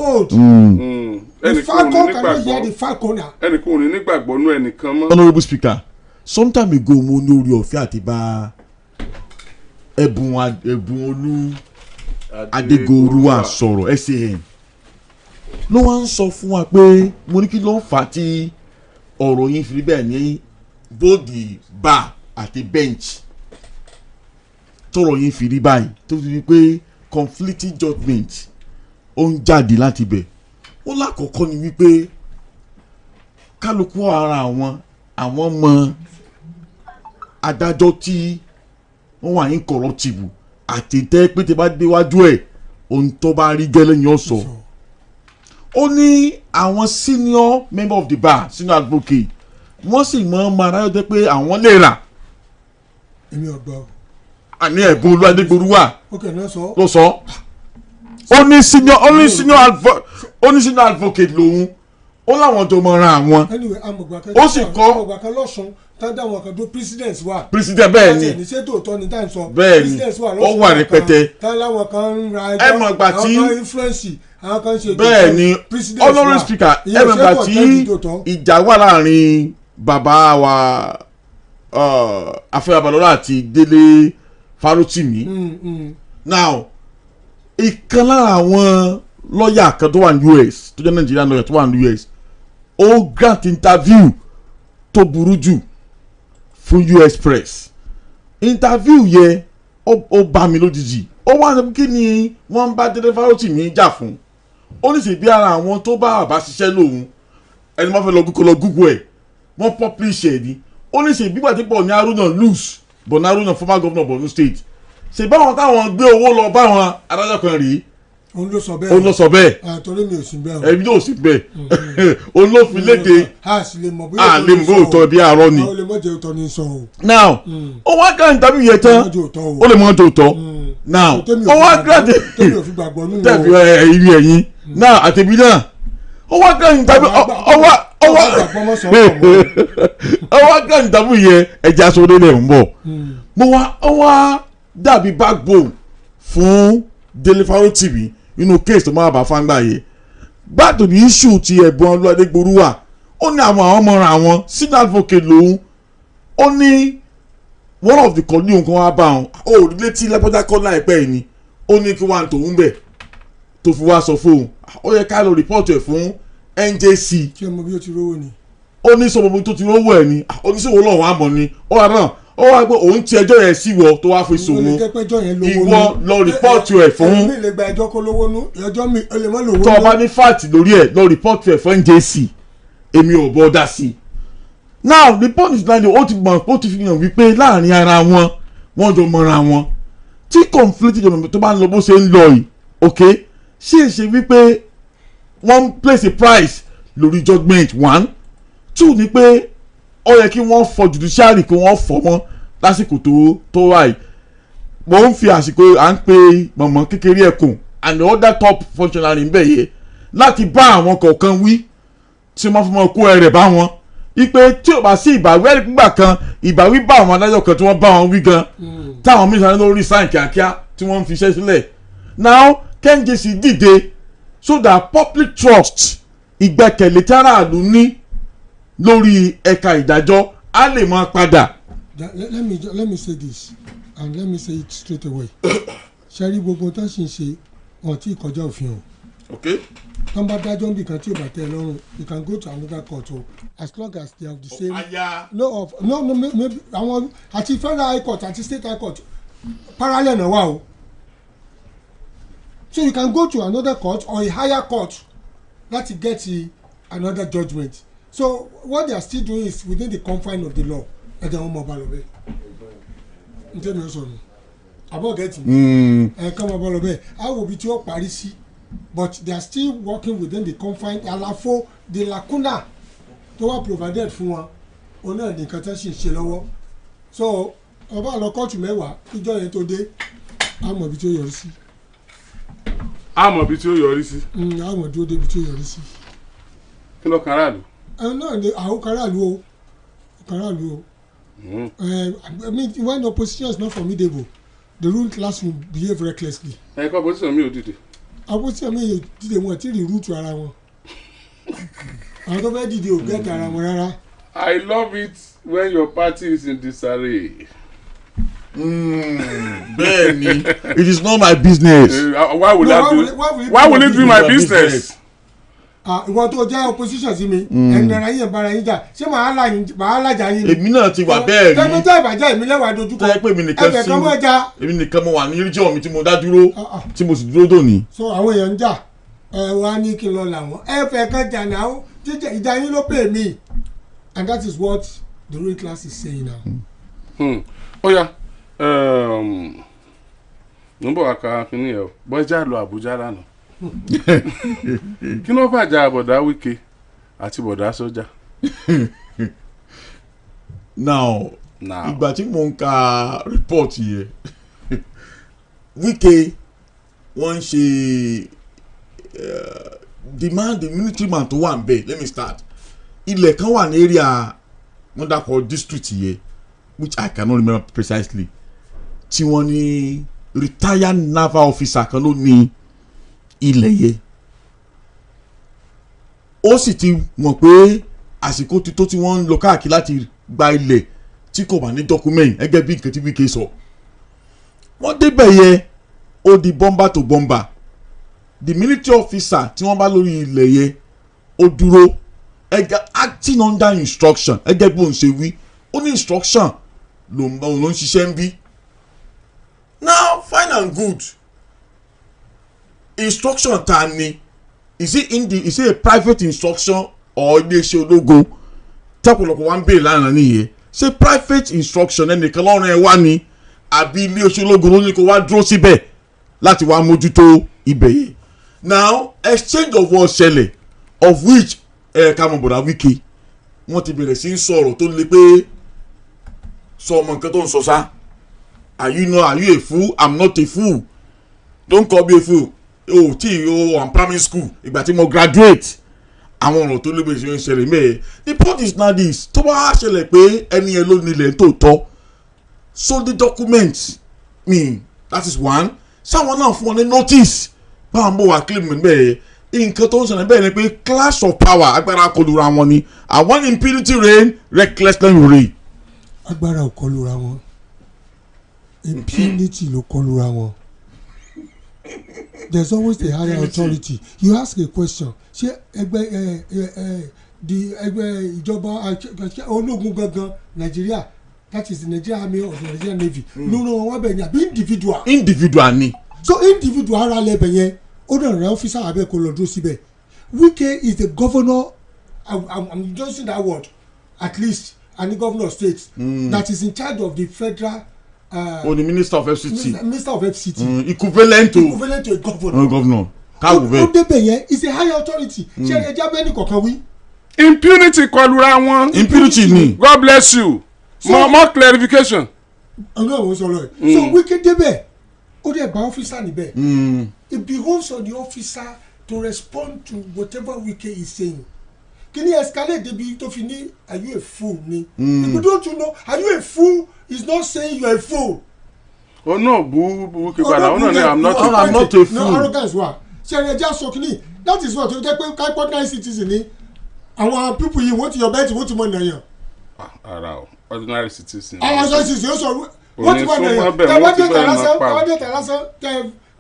The falcon cannot hear the falconer. Ẹnìkan ò ní nígbàgbọ́ nú ẹnìkan mọ́. Honourable Speaker, some time ago mo ní orí ọ̀fẹ́ àti bá ẹ̀bùn olú Adégoruwa sọ̀rọ̀ SAN ló wá ń sọ fún wa pé mo ní kí ló ń fà á tí ọ̀rọ̀ yín fi bẹ́ẹ̀ ní both the bar àti bench tọ̀rọ̀ yín fi rí báyìí tó fi pé conflicting judgement ó ń jáde láti bẹ̀. Ó lákọ̀ọ́kọ́ ni wípé kálukú ara àwọn mọ adájọ́ tí wọ́n wà incorruptible àti tẹ́ pé tẹ́ bá déwájú ẹ̀ ohun tó bá rí gẹ́lẹ́ ni ó sọ. Ó ní àwọn senior member of the bar senior advocate wọ́n sì mọ ọmọ aráyọ̀ jẹ́ pé àwọn lè rà. Èmi ọ̀gbọ́n. Àní ẹ̀bùn olú Adégoruwa ló sọ. Ó ní senior advocate lòun ó láwọn tó mọ̀ra àwọn. Anyway amọ̀gbà kan ó sì kọ́ amọ̀gbà kan lọ́sùn tán dáwọn kan tó president wà. President bẹ́ẹ̀ ni. láti ẹni ṣètò òótọ́ ni táyì sọ. Bẹ́ẹ̀ ni ó wà rẹpẹtẹ. tán láwọn kan ń ra ẹ mọ̀ gbà tí àwọn kan influence àwọn kan ṣe. bẹ́ẹ̀ ni Honourable Speaker ẹ mọ̀ gbà tí ìjà wà láàrin bàbá wa Afẹ́ Babalọ́lá àti Délé Fárótìmí. Now ìkan lára àwọn lọ́ọ̀yà kan tó wà ní US tó jẹ́ Nigerian lawyer tó wà ní US ó grant interview tó burú jù fún US press. Interview yẹ ó bá mi lójijì ó wá ní kí ni wọ́n bá Délé Fárótìmí jà fún. Ó ní sì bí ara àwọn tó bá àbá ṣiṣẹ́ lòun ẹni máa fẹ́ lọ Google ẹ̀ wọ́n publish ẹ̀ ni. Ó ní sì bígbà tí Bọ̀ní Haruna lose Bọ̀ní Haruna former governor of Borno State ṣe báwọn táwọn gbé owó lọ báwọn adájọ́ kan rèé òun ló sọ bẹ́ẹ̀ torí mi ò sí bẹ́ẹ̀ o ẹbí yóò sì bẹ́ẹ̀ òun ló fi léde a sì lè mọ̀ bóyá òótọ́ bí àárọ̀ ni. ó lè mọ̀ jẹ́ òótọ́ ní sọ o. now ó wá gán tàbí yẹn tán ó lè mọ̀ jẹ́ òótọ́ now ó wá gán tẹ́mi ò fi gbàgbọ́ nínú tẹ́bi ìrì ẹ̀yìn now àtẹ̀bí náà ó wá gán tàbí ó wá gán tàbí yẹn ẹja sóde lẹ̀ ń bọ̀ ó wá dàbí backbone fún Délé Fárótìmí nínú case tó máa bá fáńgbà yìí back to the issue ti ẹ̀bùn Ọlọ́dẹ́gbòrúwà ó ní àwọn ọmọọ̀ràn àwọn senior advocate lòun ó ní one of the colleague nǹkan wá bá wọn ó létí lẹ́pọ́tà kọ́ láìpẹ́ yìí ni ó ní kí wọ́n tòun bẹ̀ tó fi wá sọ fóun ó yẹ ká lọ rìpọ́ọ̀tù ẹ̀ fún NJC. kí ọmọ bí ó ti rówó ni. ó ní sọ tó ti rówó ẹ̀ ni oníṣòwò lọ́wọ́ àmọ́ ni ó wà náà ó wá pé òun ti ẹjọ́ yẹn sí wọ tó wá fi sòwò ìwọ lọ rìpọ́ọ̀tù ẹ̀ fún. ẹ̀mí lè gba ẹjọ́ kó lówó nú ẹjọ́ mi ó lè má lówó nú. tó o bá ní fáàtì lórí ẹ̀ lọ rìpọ́ọ̀tù ẹ̀ fún NJC èmi ò bọ́ dá sí i. now the point is like ó ti mọ̀ ó ti fi hàn wípé láàrin ara wọn wọ́n jọ mọ̀ra wọn tí conflict ìjọba tó bá ń lọ bó ṣe ń lọ yìí ok ṣé ṣe wípé wọ́n place a price lórí judgement 1 2 ni pé ó yẹ kí wọ́n fọ judiciary kí wọ́n fọ mọ́ lásìkò tó wáyé mo ń fi àsìkò à ń pe mọ̀mọ́ kékeré ẹ̀kùn and the other top functionary ń bẹ̀ yẹ láti bá àwọn kọ̀ọ̀kan wí tí wọ́n fi mọ́ kó ẹrẹ̀ bá wọn ipe tí o bá sí ìbáwí ẹ̀rí gbígbà kan ìbáwí bá àwọn adájọ́ kan tí wọ́n bá wọn wí gan táwọn mísàn lórí sáìn kíákíá tí wọ́n ń fi iṣẹ́ sílẹ̀ now NJC dìde so that public trust ìgbẹ́kẹ̀lé tí aráàlú ní lórí ẹ̀ka ìdájọ́ á lè máa padà. let me say this and let me say it straight away ṣe rí gbogbo tó ṣì ń ṣe wọn tí ìkọjá òfin o. okay. tán bá dájọ́ níbi kan tí ò bá tẹ́ ẹ lọ́rùn you can go to another court o as long as they have the same. no maybe àwọn àti federal high court àti state high court parallel náà wà o so you can go to another court or a higher court láti get another judgement so what they are still doing is within the confine of the law ẹ̀jẹ̀ wọn mọ̀ ọba lọ bẹ́ẹ̀ n tẹ́ mi ò sọ̀rọ̀ àbọ̀ gẹ̀ẹ́tì ẹ̀ka mọ̀ ọba lọ bẹ́ẹ̀ á wò bí tí ó parí sí but they are still working within the confine àlàfo the lacuna tó wà provided fún wọn òun náà nìkan tẹ́ sì ń ṣe lọ́wọ́ so ọba àlọ́ kóòtù mẹ́wàá ìjọ yẹn tó dé á mọ̀ bí tí ó yọrí sí. á mọ̀ bí tí ó yọrí sí. á mọ̀ dúró débi tí ó yọrí sí. kí ló kan aráàlú. náà ni àwọn karaàlú o I mean when opposition is not formidable the ruling class will behave recklessly. ẹ̀ka opposition mi ò dìde. opposition mi yóò dìde wọn tí rí rúùtù ara wọn àwọn tó fẹ́ dìde ò gẹ́tì ara wọn rárá. I love it when your party is in disarray. Bẹ́ẹ̀ni it is not my business. Why will it be my business? ìwọ tó jẹ́ opposition sí mi ẹnìyàrá yín bára yín jà ṣé màá lájà yín ni. èmi náà ti wà bẹ́ẹ̀ rí. tẹ́mi jẹ́ ìbàjẹ́ èmi lẹ́wà dojúkọ ẹ̀fẹ̀ kan mọ́ ẹja. èmi nìkan mo wà ní region mi tí mo dá dúró tí mo sì dúró dòní. so àwọn èèyàn ń jà wá ní kí n lọ làwọn ẹ̀fẹ̀ kan jà náà jíjẹ ìjà yín ló pè mí and that is what the ruling class is saying now. Oya n bọ̀ wá ka kínní ẹ̀ bọ́jà lọ Àbújá lánàá kí ló fàjà bọ̀dá Wike àti bọ̀dá sójà. now ìgbà tí mo ń ka report yẹn Wike wọ́n ń ṣe demand the military man tó wà ń bẹ̀ let me start ilẹ̀ kan wà ní area wọ́n dàpọ̀ district yẹn which I cannot remember precisely tí wọ́n ní retired naval officer kan ló ní ilẹ̀ yẹn ó sì ti mọ̀ pé àsìkò ti tó tí wọ́n ń lọ káàkiri láti gba ilẹ̀ tí kò bá ní document gẹ́gẹ́ bí nǹkan tí Wike sọ wọ́n débẹ̀ yẹn ó di bomber to bomber the military officer tí wọ́n bá lórí ilẹ̀ yẹn ó dúró acting under instruction gẹ́gẹ́ bí òun ṣe wí ó ní instruction ló ń ṣiṣẹ́ ń bí now fine and good instruction ta ni is it a private instruction or iléeṣẹ́ ológun tẹ́pọ̀lọpọ̀ wá ń béèrè lánàá nìyẹn ṣé private instruction ẹnìkan lọ́rùn ẹ wá ni àbí iléeṣẹ́ ológun ló ní kó wá dúró síbẹ̀ láti wá mójútó ibẹ̀ yẹn now exchange of words ṣẹlẹ̀ of which kàmú bọ̀dá Wike wọ́n ti bẹ̀rẹ̀ sí í sọ̀rọ̀ tó lè pé sọ ọmọ nǹkan tó ń sọ sá are you a fool? I'm not a fool. Don't call me a fool. I'm primary school ìgbà tí mo graduate àwọn ọ̀rọ̀ tó lébè ṣe ń ṣẹlẹ̀ mẹ́ẹ̀. The point is now this tó bá ṣẹlẹ̀ pé ẹni yẹn ló nílẹ̀ tó tọ́ so the document that is one sáwọn náà fún wọn ní notice báwọn bó wà claim bẹ́ẹ̀ nǹkan tó ń ṣẹlẹ̀ bẹ́ẹ̀ ni pé clash of power agbára kọlura wọn ni àwọn impunity reign recklessly reign. agbára ò kọlura wọn impunity ló kọlura wọn. There's always a higher authority. You ask a question ṣé ẹgbẹ́ ìjọba ológun gangan Nàìjíríà that is the Nigerian Army or the Nigerian Navy ló ràn wọ́n bẹ̀ ní àbí individual ni. So individual ara lẹ́bẹ̀ yẹn ó dàn rẹ̀ ọ́fíìsà abẹ́ kó lọ dúró síbẹ̀. Wike is the governor I'm just saying that word at least and the governor of state that is in charge of the federal. The minister of FCT. Minister of FCT. Equivalent to a governor. Governor. Ó débẹ̀ yẹn is a higher authority. Ṣé ẹ jábẹ́ ní kọ̀ọ̀kan wí? Impunity kọlura wọn. Impunity ni. God bless you. More clarification. Ọlọ́run sọ̀rọ̀ ẹ̀. So Wike débẹ̀ ó dẹ̀ bá ọ́fíìsà níbẹ̀. It behoves on the officer to respond to whatever Wike is saying. Kini escalate débi tó fi ní are you a fool ni? If you don't know are you a fool is not saying you are a fool. Oh no, Wike padà oh no I'm not a fool. No arrogance wa. Ṣé ẹja sọ kini that is what tó jẹ́ pé káípọ́ nine citizen ni àwọn people yìí wọ́n ti yọ bẹ́ẹ̀ tí wọ́n ti mọ̀ nàyàn. Ara o ordinary citizen. Àwọn ordinary citizen yóò sọ wọ́n ti mọ̀ nàyàn tẹ̀wọ́n dé tẹ̀lásán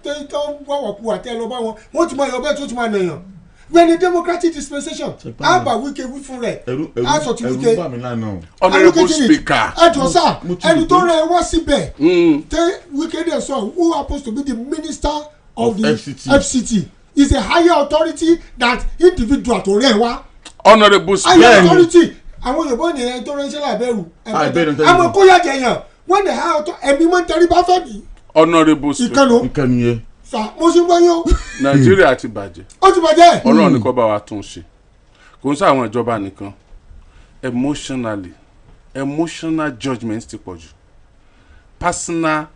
tẹ̀ tó wọ̀wọ̀ kú àtẹ̀ lọ bá wọn wọ́n ti mọ̀ yọ bẹ́ẹ̀ tó ti mọ̀ nàyàn. When a democratic dispensation àbá Wike wí fún rẹ̀ aṣọ ti Wike honourable speaker ẹjọ sá ẹni tó rẹ wá síbẹ̀ tẹ Wike dẹ̀ sọ who happens to be the minister of the FCT is a higher authority that individual tó rẹ wá. honourable speaker higher authority àwọn Yorùbá ní ẹni tó ránṣẹ́ lábẹ́rù àmọ́ kó yá jẹyàn when the higher authority ẹ̀mí mọ́ tẹ́rí bá fẹ́ mi. honourable speaker ìkànnì yẹn. mo ṣe ń gbọ́ yín o. Nàìjíríà ti bàjẹ́. ó ti bàjẹ́. Ọlọ́run ní kó bá wa tún ṣe kò ń sáwọn ìjọba nìkan emotional judgement ti pọ̀ jù personal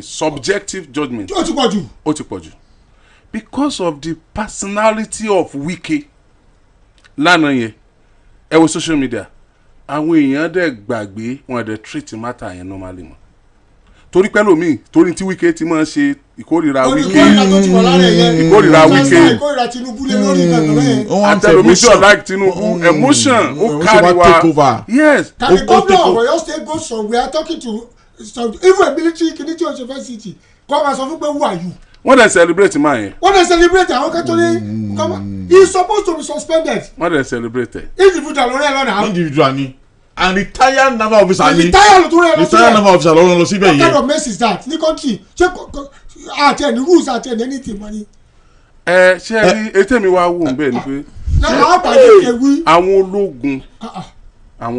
subjective judgement ó ti pọ̀ jù. ó ti pọ̀ jù because of the personality of Wike lánàá yẹn ẹ wo social media àwọn èèyàn dẹ̀ gbàgbé wọn dẹ̀ treat matter yẹn normally mọ́ torí pẹ́lú mi torí tí Wike ti máa ń ṣe ìkórìíra Wike ìkórìíra Wike ìkórìíra Tinubu lé lórí ìgbàgbọ́ yẹn. àtẹlómíṣọ like Tinubu emotion ó kárí wa yes. can the governor of Oyo State go somewhere talking to even a military kìnìtì university kọ́ máa sọ fún pé who are you. wọ́n dẹ̀ celebrate máa yẹn. wọ́n dẹ̀ celebrate àwọn kẹ́tọ́lé he is supposed to be suspended. wọ́n dẹ̀ celebrate. individual lórí ẹ̀ lọ́nà. individual ni and retired naval officer ni retired naval officer lọ́run lọ síbẹ̀ yẹn. what kind of mess is that ní country ṣé àti ẹni rules àti ẹni anything wọ́n ni. ṣé ẹ rí etí mi wá wò ń bẹ́ẹ̀ ni pé àwọn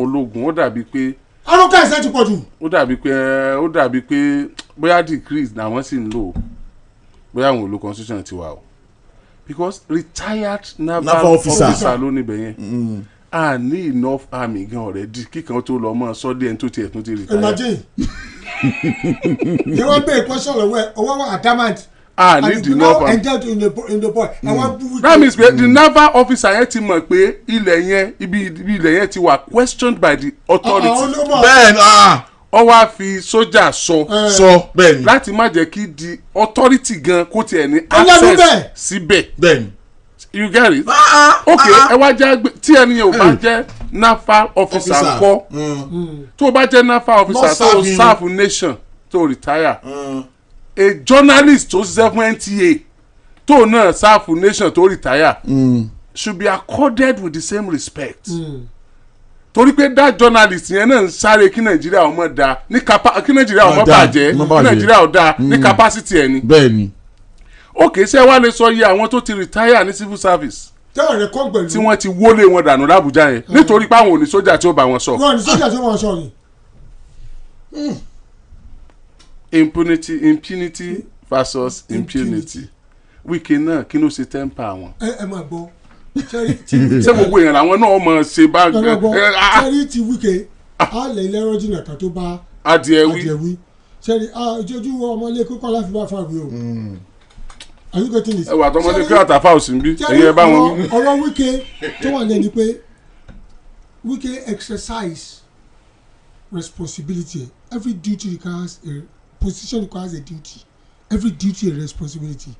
ológun ó dàbí pé. arúgbó ẹ̀sẹ̀ ti pọ̀ jù. ó dàbí pé bóyá decrease làwọn sì ń lò bóyá àwọn olú constitution ti wà o because retired naval officer ló níbẹ̀ yẹn a ní enough army gan already kíkan tó lọ mọ sọdí ẹni tó tiẹ̀ tún ti retire. imagine you wan pay question lọ́wọ́ ọwọ́ wa adamant a need enough and engage in the boy. that means pé the naval officer yẹn ti mọ̀ pé ilẹ̀ yẹn ibi ilẹ̀ yẹn ti wà questioned by the authority. bẹ́ẹ̀ ni ọ wá fi sójà sọ bẹ́ẹ̀ ni láti má jẹ́ kí the authority gan kó tiẹ̀ ní access síbẹ̀. bẹ́ẹ̀ ni. You get it? Okay, ẹ wá jẹ́ tí ẹni yẹn ò bá jẹ́ naval officer ńkọ́ tó o bá jẹ́ naval officer tó o serve nation tó o retire a journalist tó ṣiṣẹ́ fún NTA tó o náà serve nation tó o retire should be accorded with the same respect. torí pé that journalist yẹn náà ń sáré kí Nàìjíríà ọmọ da kí Nàìjíríà ọmọ bàjẹ́ kí Nàìjíríà ọ̀dà ní capacity ẹni. bẹ́ẹ̀ni. okay ṣé wàá lè sọ iye àwọn tó ti retire ní civil service tí wọ́n ti wọlé wọn dànù l'Àbújá yẹn nítorí pé àwọn ò ní sójà tí ó bá wọn sọ. wọ́n ní sójà tí ó bá wọn sọ ni. impunity versus impunity. Wike náà kí ló ṣe temper wọn. ẹ máa gbọ́ ṣé gbogbo èèyàn làwọn náà mọ̀ ṣe bá. ẹ máa gbọ́ sẹ́rí ti Wike á lẹ̀ lẹ́rọ̀ jìnnà kan tó bá adìẹ wí. sẹ́rí ojú ọmọlé kókó láfi bá fàwé o. Are you getting this? ẹ wà tọmọdé kí àtàfà òsì ń bí ẹ̀yin ẹ bá wọn wí. ọ̀rọ̀ Wike tó wà lẹ́ni pé Wike exercise responsibility. Every duty requires a position requires a duty. Every duty a responsibility,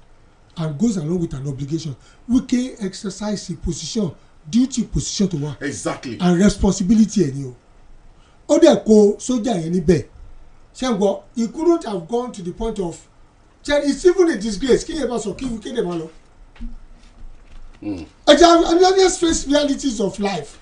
and goes along with an obligation. Wike exercise a position, duty position to work. Exactly. And responsibility ẹni o. Ó dẹ̀ kó sójà yẹn níbẹ̀. Ṣé ń gbọ́? He couldn't have gone to the point of. It's even a disgrace. Kí ni ẹ bá sọ kí Wike dẹ̀ máa lọ? Let's face realities of life.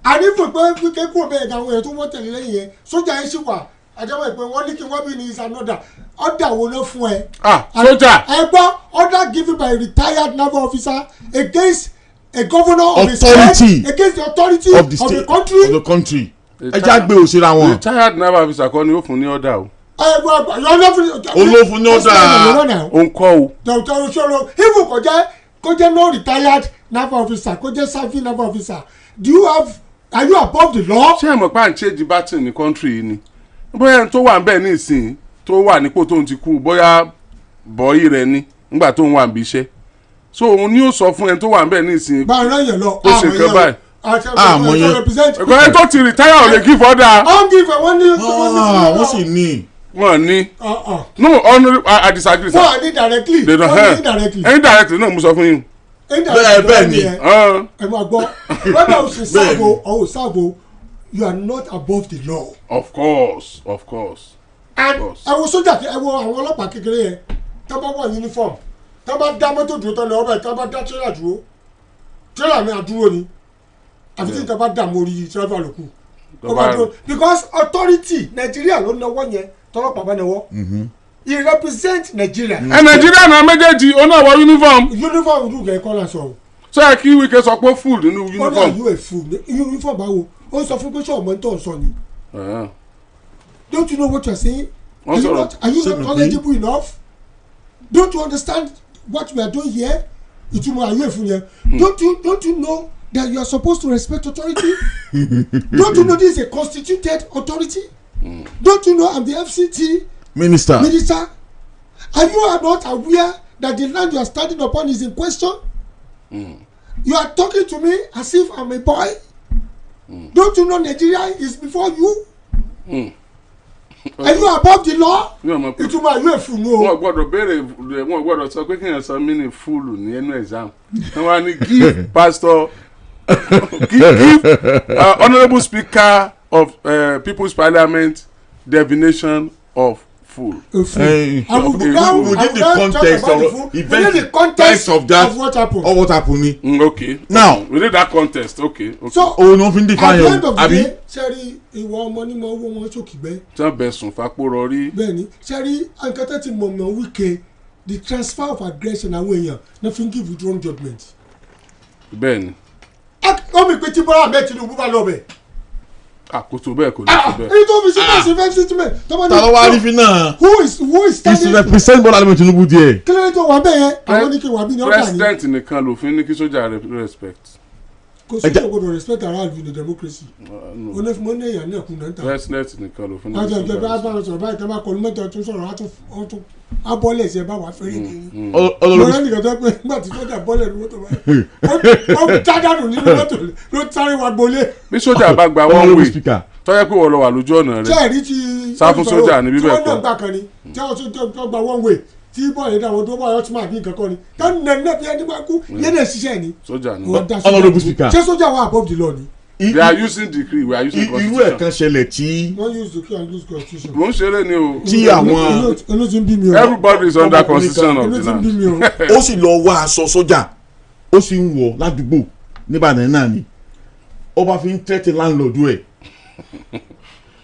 Àdìfò pé Wike kúrò bẹ́ẹ̀ gan àwọn èèyàn tó wọ́n tẹ̀lé lẹ́yìn yẹn sójà yẹn ṣì wà àjẹmọ́ ìpè wọ́n ní kí wọ́n bí ní is another order wo ló fún ẹ. sójà. ẹ gbọ́ order given by a retired naval officer against a governor of a state against the authority of the country. ẹ já gbé òṣèré àwọn. retired naval officer kọ́ ni ó fún ní order o. olófin ní order ó ń kọ́ o. dr osoro even kò jẹ́ no retired naval officer kò jẹ́ serving naval officer are you above the law. ṣé ẹ mọ̀ pé à ń ṣe debating ní country yìí ni bóyá ẹni tó wà níbẹ̀ ní ìsìn tó wà nípò tó ń ti kú bóyá bọ́ọ̀yì rẹ̀ ni nígbà tó ń wà níbi iṣẹ́ so òun ni ó sọ fún ẹni tó wà níbẹ̀ ní ìsìn. bá a rán yẹn lọ ó ṣe nǹkan báyìí. àmọ́ yẹn ẹni tó ti retire ò lè give order. wọ́n give wọ́n ní. wọ́n sì ní. wọ́n ní. no I disagree. wọ́n ní directly. indirectly náà mo sọ fún yín. bẹ́ẹ̀ ni. ẹ máa gbọ́ whether o ṣe sáàbò or o sáàbò you are not above the law. Of course. And ẹ wo sójà ẹ wo àwọn ọlọ́pàá kékeré yẹn tó bá wọ uniform tó bá dá mọ́tò dúró tó lọ ọbẹ̀ tó bá dá tírélà dúró tírélà mi àdúró ni àfi tí tó bá dà mórí tírélà ló kù ó bá dúró because authority Nigeria ló náwó yẹn tọ́lọ́pàá bá náwó he represent Nigeria. ẹ Nigeria náà méjèèjì ó náà wọ uniform. uniform dùn kẹ́ kọ́ náà sọ̀rọ̀. ṣé ẹ kí Wike sọ pé full nínú uniform. ó náà yóò ẹ̀ full uniform báwo ó sọ fún pé ṣé ọmọ tó ń sọ ni. Don't you know what you are saying? Are you not knowledgeable enough? Don't you understand what we are doing here? Ìtumọ̀ ayé fún yẹn. Don't you know that you are supposed to respect authority? Don't you know this is a constituted authority? Don't you know I'm the FCT minister? Are you not aware that the land you are standing upon is in question? You are talking to me as if I'm a boy. Don't you know Nigeria is before you? Are you above the law? Ìtumọ̀ ayé èfù ni o. Wọ́n gbọ́dọ̀ béèrè wọ́n gbọ́dọ̀ sọ pé kéèyàn sọ mí ní fúlù ní ẹnu exam. Wọ́n wá ní give pastor give honourable speaker of people's parliament definition of fool. Within the context of that what happened. Or what happened. Okay. Now within that context, okay. So nothing define at the end of the day sẹ́rí ìwọ ọmọ ní mo owó wọn sókè gbẹ́. tí wọ́n bẹ̀ sùn fapò rọrí. bẹ́ẹ̀ni sẹ́rí àǹkátá ti mọ̀mọ́ Wike the transfer of aggression àwọn èèyàn náà fi ń give wrong judgement. bẹ́ẹ̀ni. ó mi pe tí Bọ́lá Ahmed Tinubu bá lọ bẹ̀. àkótó bẹ́ẹ̀ kò ní tó bẹ́ẹ̀. èyí tó fi síbẹ̀ sí fẹ́ẹ́ síbẹ̀. ta ló wá rí fi náà. who is standing. he represent Bọ́lá Ahmed Tinubu there. kílódé tó wà bẹ́ẹ̀ yẹn àwọn ní kí wà bí ní ọ̀gá ni. president nìkan lòfin ní kí sójà respect. kò sí ìjọba respect aráàlú ní democracy. onífìmọ́ ní èèyàn náà kún náà ta. president nìkan lòfin ní kí sójà sójà respect. àjọ ìjọba sọ̀rọ̀ báyìí tábà kọlu mẹ́tọ̀ tún sọ̀rọ̀ ọtún abọ́lẹ̀ ṣe bá wà fẹ́rẹ̀ kiri. lọ́rẹ́ nìkan tó pé nígbà tí sójà bọ́lẹ̀ ní mọ́tò báyìí ó jádànù nínú mọ́tò ló sáré wa gbolé. bí sójà bá gba one way tọ́yẹ pé wọ́n lọ wà lójú ọ̀nà rẹ̀. sẹ́ẹ̀rí ti sáfún sójà ní bíbẹ̀ kọ́. tí wọ́n náà gbà kan ni tí wọ́n tó gba one way tí bọ́ọ̀lù dáwọn tó bọ́ọ̀lù ọtí máa bí nǹkan kan ni táwọn nà bí ẹni máa kú yẹn lè ṣiṣẹ́ ni. sójà ni. honourable speaker. ṣé sójà wà above the law ni. they are using decree we are using constitution. irú ẹ̀ kan ṣẹlẹ̀ tí. wọ́n use decree and use constitution. mo ń ṣeré ni o. tí àwọn. olóòtú ń bí mi o. everybody is under constitution of the olóòtú ń bí mi o. land. ó sì lọ wá aṣọ sójà ó sì ń wọ̀ ládùúgbò níbàdàn náà ni ó bá fi ń tẹ́tí láńlọ́ọ̀dù ẹ̀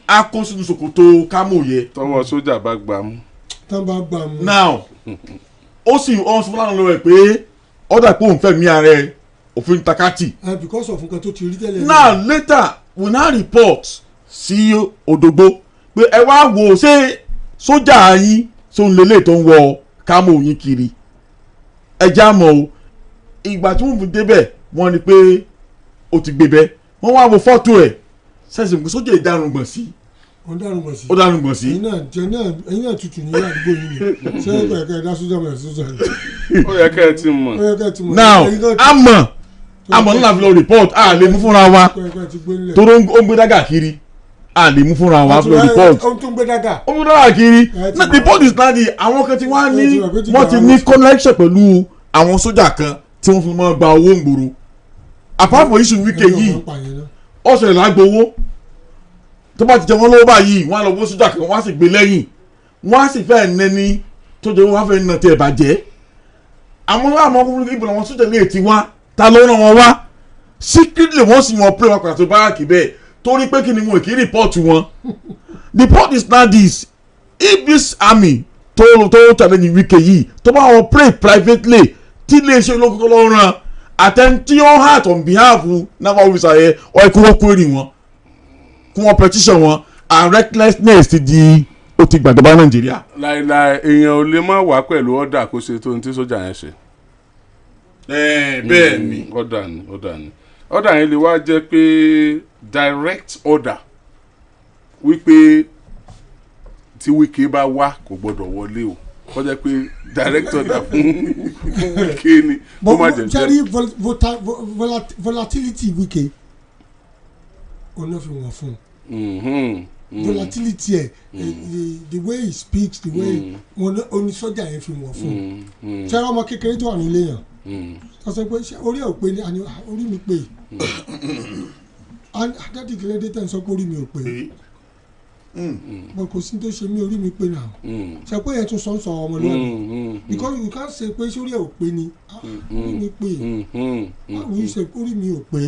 a kó sínú ṣòkòtò kámòye. tọwọ́ sójà bá gbà mú. tán bá gbà mú. now ó sì ọ̀n sọ fúnra rẹ̀ pé ọ̀dà pé òun fẹ́ mi ara ẹ̀ òfin takati. because of nǹkan tó ti rí tẹ́lẹ̀. now later we now report sí Odogbo pé ẹ wá wò ṣé sójà yín tó ń lélẹ̀ tó ń wọ kámò yín kiri ẹja mọ̀ o ìgbà tí wọ́n fi débẹ̀ wọ́n ní pé ó ti gbé bẹ́ wọ́n wá wo fọ́tò ẹ̀ sẹ́sìn pé sójà ìdárùngbọ̀n sí ó dárùngbọ̀n sí. ẹ̀yin náà tutù ní àdúgbò yìí ni ṣé ẹ̀ka ẹ̀dá sójà mọ̀ sójà ni. ó yẹ kẹ́ ẹ ti mọ̀. now àmọ́ ńlá fi lọ report a lè mú fúnra wa torí ó ń gbé dágà kiri a lè mú fúnra wa fi lọ report ó ń gbé dágà kiri report is not the àwọn kan tí wọ́n ti ní connection pẹ̀lú àwọn sójà kan tí wọ́n fi mọ́ gba owó ngboro apart from issue wíkẹ́ yìí ọ̀sẹ̀ lágbowó tó bá ti jẹ wọ́n lọ́wọ́ báyìí wọ́n á lọ wó sójà kan wọ́n á sì gbé lẹ́yìn wọ́n á sì fẹ́ nẹni tó jẹ́ wọ́n á fẹ́ nà tẹ̀ bàjẹ́ àwọn ọkùnrin ìbò làwọn sójà lè ti wá ta ló ràn wọ́n wá secretly wọ́n sì wọ́n pray wọn pàtó báàkì bẹ́ẹ̀ torí pé kí ni wọn kì í report wọn the point is now this if this army tó challenge wíkẹ́ yìí tó bá wọn pray privately tí iléeṣẹ́ ológun ló ràn àtẹ̀ntí ó hàt on behalf naval officer yẹ ọ̀ kí wọ́n query wọn kí wọ́n petition wọn and recklessness ti di ó ti gbàdúrà Nàìjíríà. láìláì èèyàn ò lè má wá pẹ̀lú ọ̀dà kó ṣe tó ní tí sójà yẹn ṣe. bẹ́ẹ̀ ni ọ̀dà yẹn lè wá jẹ́ pé direct order wípé tí Wike bá wá kò gbọ́dọ̀ wọlé o kó jẹ́ pé direct order fún Wike ni kó má jẹ́ jẹ́ volatility Wike ọ̀nà fi wọ̀n fún volatility ẹ̀ the way he speaks the way onísọ́jà yẹn fi wọ̀n fún ṣé ọmọ kékeré tó wà nílé yàn sọ pé orí ẹ̀ ò pé ni orí mi pé adájú kìlẹ̀ dé tẹ̀ ń sọ pé orí mi ò pé but kò sí tó ṣe mí orí mi pé náà ṣe pé yẹn tún sọ ń sọ ọmọ lónìí because you can't say pé sórí ẹ̀ ò pé ni orí mi pé báwo yìí ṣe orí mi ò pé.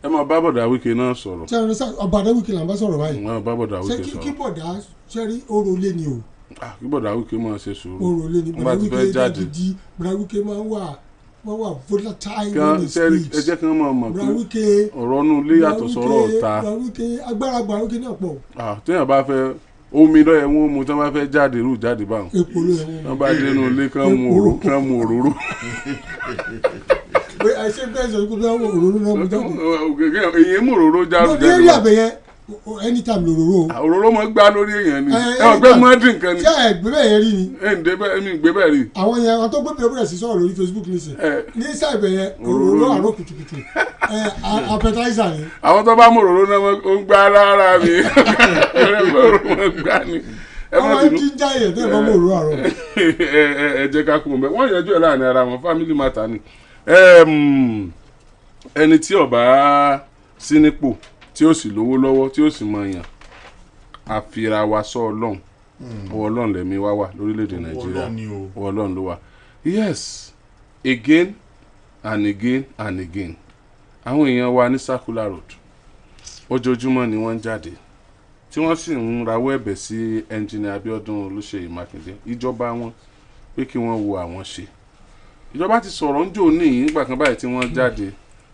ẹ máa bá bọ̀dà Wike náà sọ̀rọ̀. ṣé ẹni sá ọ̀bàdàn Wike là ń bá sọ̀rọ̀ báyìí. máa bá bọ̀dà Wike sọ̀rọ̀. ṣé kí bọ̀dà ṣẹ́rí oró lé ni o. kí bọ̀dà Wike máa ṣe sùúrù. oró lé ni bọ̀dà Wike gidi bọ̀dà Wike máa ń wà volatile when he speaks. ẹ jẹ́ kí wọ́n máa mọ̀ pé ọ̀rọ̀ inú ilé yàtọ̀ sọ̀rọ̀ ọ̀ta. agbára bọ̀dà Wike náà pọ̀. téèyàn bá fẹ́ omi lọ́yẹ̀ wọn mu tí wọ́n bá fẹ́ jáde irú jáde báwọn. epo ló yẹ wọn. wọ́n bá dénú ilé kán mu òróró. àìsè bẹ́ẹ̀ sọ pé wọ́n mú òróró náà mú jáde. èyí mú òróró jáde. lórí eré àbẹ̀yẹ anytime lòróró. òróró mọ gbá lórí èèyàn ni ọgbẹ́ mọ́dún nǹkan ni. ṣé ẹ gbé bẹ́ẹ̀ yẹn rí ni. mi gbé bẹ́ẹ̀ rí. àwọn yẹn àwọn tó gbé bẹ̀rẹ̀ sí sọ̀rọ̀ lórí Facebook nísìn ní sáìbẹ̀ yẹn òróró àrò kùtùkùtù appetizer ni. àwọn tó bá mú òróró náà ó ń gbá lára mi òróró mọ gbá ni. àwọn tí ń já yẹn tẹ́ ẹ bá mú òróró àrò. ẹ jẹ́ ká kú mọ́ wọ́n yanjú ẹ̀ láàrin ara wọn family matter ni. ẹni tí ó bá sí nípò tí ó sì lówó lọ́wọ́ tí ó sì mọ èèyàn àfira wa sọ ọlọ́run ọlọ́run lẹ́mí wá wà lórílẹ̀‐èdè Nàìjíríà ọlọ́run ló wà. yes again and again and again àwọn èèyàn wa ní circular road ojoojúmọ́ ni wọ́n ń jáde tí wọ́n sì ń rawọ́ ẹ̀bẹ̀ sí ẹnjìnìà Abíọ́dún Olúṣèyí Mákindé ìjọba wọn pé kí wọ́n wo àwọn ṣe. ìjọba ti sọ̀rọ̀ ń jò ní nígbà kan báyìí tí wọ́n jáde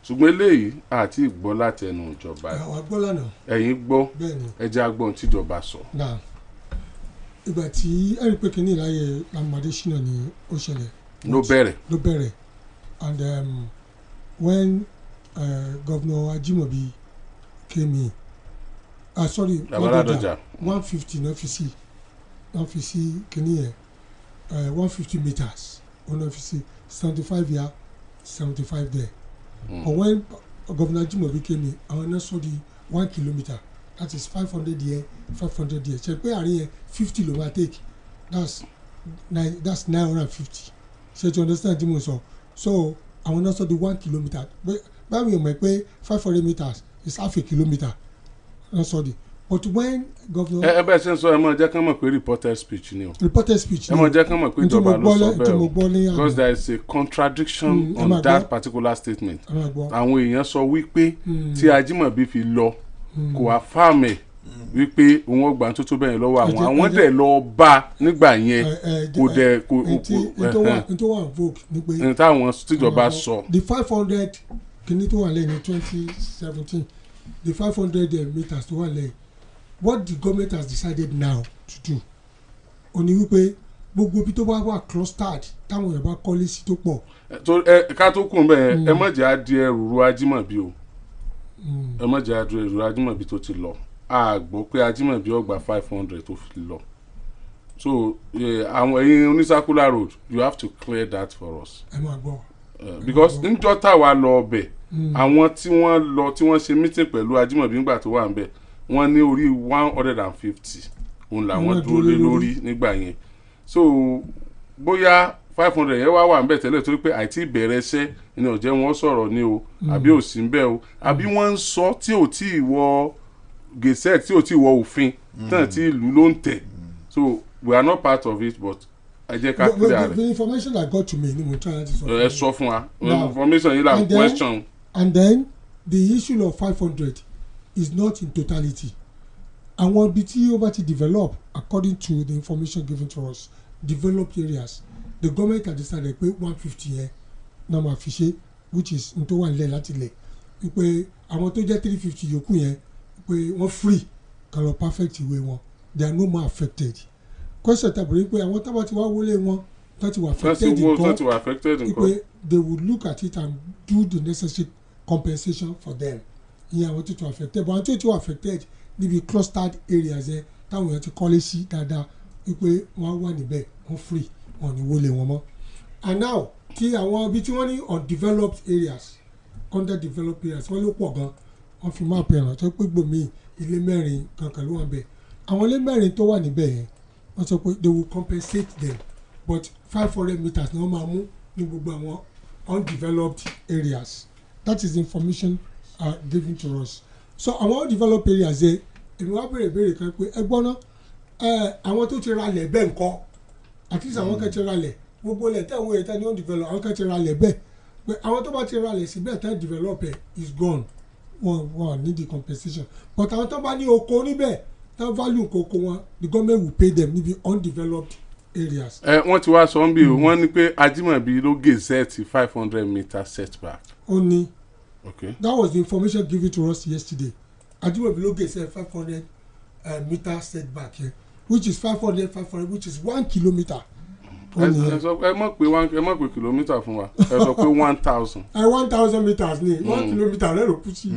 ṣùgbọ́n eléyìí àti ìgbọ́ látẹnu ìjọba ẹ̀yin gbọ́ ẹjẹ́ agbọ́n tíjọba sọ. ìgbà tí ẹ̀rí pé kínní láyé Lamade Shina ni ó ṣẹlẹ̀. ló bẹ̀rẹ̀. and when Governor Ajimobi came in Ladoja 150 náà fi sí kínní yẹn 150 meters náà fi sí 75 here 75 there. But when Governor Ajimobi came in, our next the 1 kilometer, that is 500 here, 500 here. Check where are here 50 lo take. That's 950. So you understand Jimo so our next the 1 kilometer. But by we make pay 500 meters is half a kilometer. That's sorry. But when Governor ẹ bẹ́ẹ̀ ṣe ń sọ ẹ mọ̀ jẹ́ kán mọ̀ pé reported speech ni o. Reported speech ni ẹ mọ̀ jẹ́ kán mọ̀ pé ìjọba ló sọ bẹ́ẹ̀ o because there is a contradiction on that particular statement. àwọn èèyàn sọ wípé tí Ajímọ̀bí fi lọ kò affirm ẹ̀ wípé òun ọgbà tó tó bẹ́ẹ̀ lọ́wọ́ àwọn dẹ̀ lọ bá nígbà yẹn kò dẹ̀ kò n tó wà vogue ní pé n táwọn tíjọba sọ. the 500 kìíní tó wà lẹ́yìn ní 2017 the 500 meters tó wà lẹ́yìn what the government has decided now to do ó ní wípé gbogbo ibi tó bá wà clustered táwọn èèyàn bá kọ́lé sí tó pọ̀. ká tó kún bẹ́ẹ̀ ẹ má jẹ́ àdí ẹrù ru Ajímọ̀bí o ẹ má jẹ́ àdí ẹrù Ajímọ̀bí tó ti lọ a gbọ́ pé Ajímọ̀bí ó gba 500 tó fi lọ so àwọn ẹ̀yin onísàkúlà road you have to clear that for us. ẹ máa gbọ́. Because níjọ́ táwa lọ ọbẹ̀ àwọn tí wọ́n ṣe meeting pẹ̀lú Ajímọ̀bí nígbà tó wà níbẹ̀ wọ́n ní orí 150 òun làwọn dúró lé lórí nígbà yẹn so bóyá 500 yẹn wá wà níbẹ̀ tẹ́lẹ̀ torí pé àìtí ìbẹ̀rẹ̀ iṣẹ́ ni ó jẹ́ wọ́n sọ̀rọ̀ ní o àbí ò sí níbẹ̀ o àbí wọ́n ń sọ tí ò tí ì wọ gẹ̀ẹ́sẹ̀ tí ò tí ì wọ òfin tán tí ìlú ló ń tẹ̀ so we are not part of it but ẹ jẹ́ ká clear rẹ̀. The information that got to me ni mo try to sọ. ẹ sọ fún wa information yìí la question. And then the issue of 500 is not in totality. Àwọn ibi tí ó bá ti develop according to the information given to us developed areas the government has decided pé 150 yẹn náà máa fi ṣe which is n tó wà nílẹ̀ láti lẹ̀ wípé àwọn tó jẹ́ 350 yòókù yẹn pé wọ́n free kan lọ perfect ìwé wọn they are no more affected. Question tàbí pé àwọn tábà ti wá wọlé wọn tó ti wà affected nǹkan pé they would look at it and do the necessary compensation for them ìyẹn àwọn tó ti wà affected but àwọn tó ti wà affected níbi clustered areas yẹn táwọn èèyàn ti kọ́lé sí dáadáa wípé wọ́n wà níbẹ̀ wọ́n free wọ́n ní wọlé wọn mọ́. And now tí àwọn ibi tí wọ́n ní undeveloped areas underdeveloped areas wọ́n ló pọ̀ gan wọ́n fi máa pè hàn tó pé gbòmí ilé mẹ́rin kankan ló wà níbẹ̀ àwọn ilé mẹ́rin tó wà níbẹ̀ yẹn wọ́n sọ pé they will compensate them but 500 meters ni wọ́n máa mú ní gbogbo àwọn undeveloped areas that is the information given to us. So àwọn undeveloped areas yẹn èmi wá béèrè kan pé ẹ gbọ́ ná àwọn tó ti ralẹ̀ bẹ́ẹ̀ ńkọ́ at least àwọn kan ti ralẹ̀ gbogbo ilẹ̀ tẹ̀ wọ́n yẹn tẹ̀ ní undeveloped àwọn kan ti ralẹ̀ bẹ́ẹ̀ pé àwọn tó bá ti ralẹ̀ síbẹ̀ tẹ̀ develop is gone wọ́n need the compensation but àwọn tó bá ní oko níbẹ̀ tẹ̀ value koko wọn the government will pay them níbi undeveloped areas. wọ́n ti wá sọ ń bí o wọ́n ní pé Ajímọ̀bí ló gazette 500 meter setback. ó ní. Okay. That was the information given to us yesterday. Ajímọ̀bí ló gazette 500 meter setback here which is 500 which is 1 kilometer. ẹ mọ̀ pé kìlómítà fún wa ẹ sọ pé 1000. 1000 meters ni 1 kilometer rẹ̀ ló kú sí.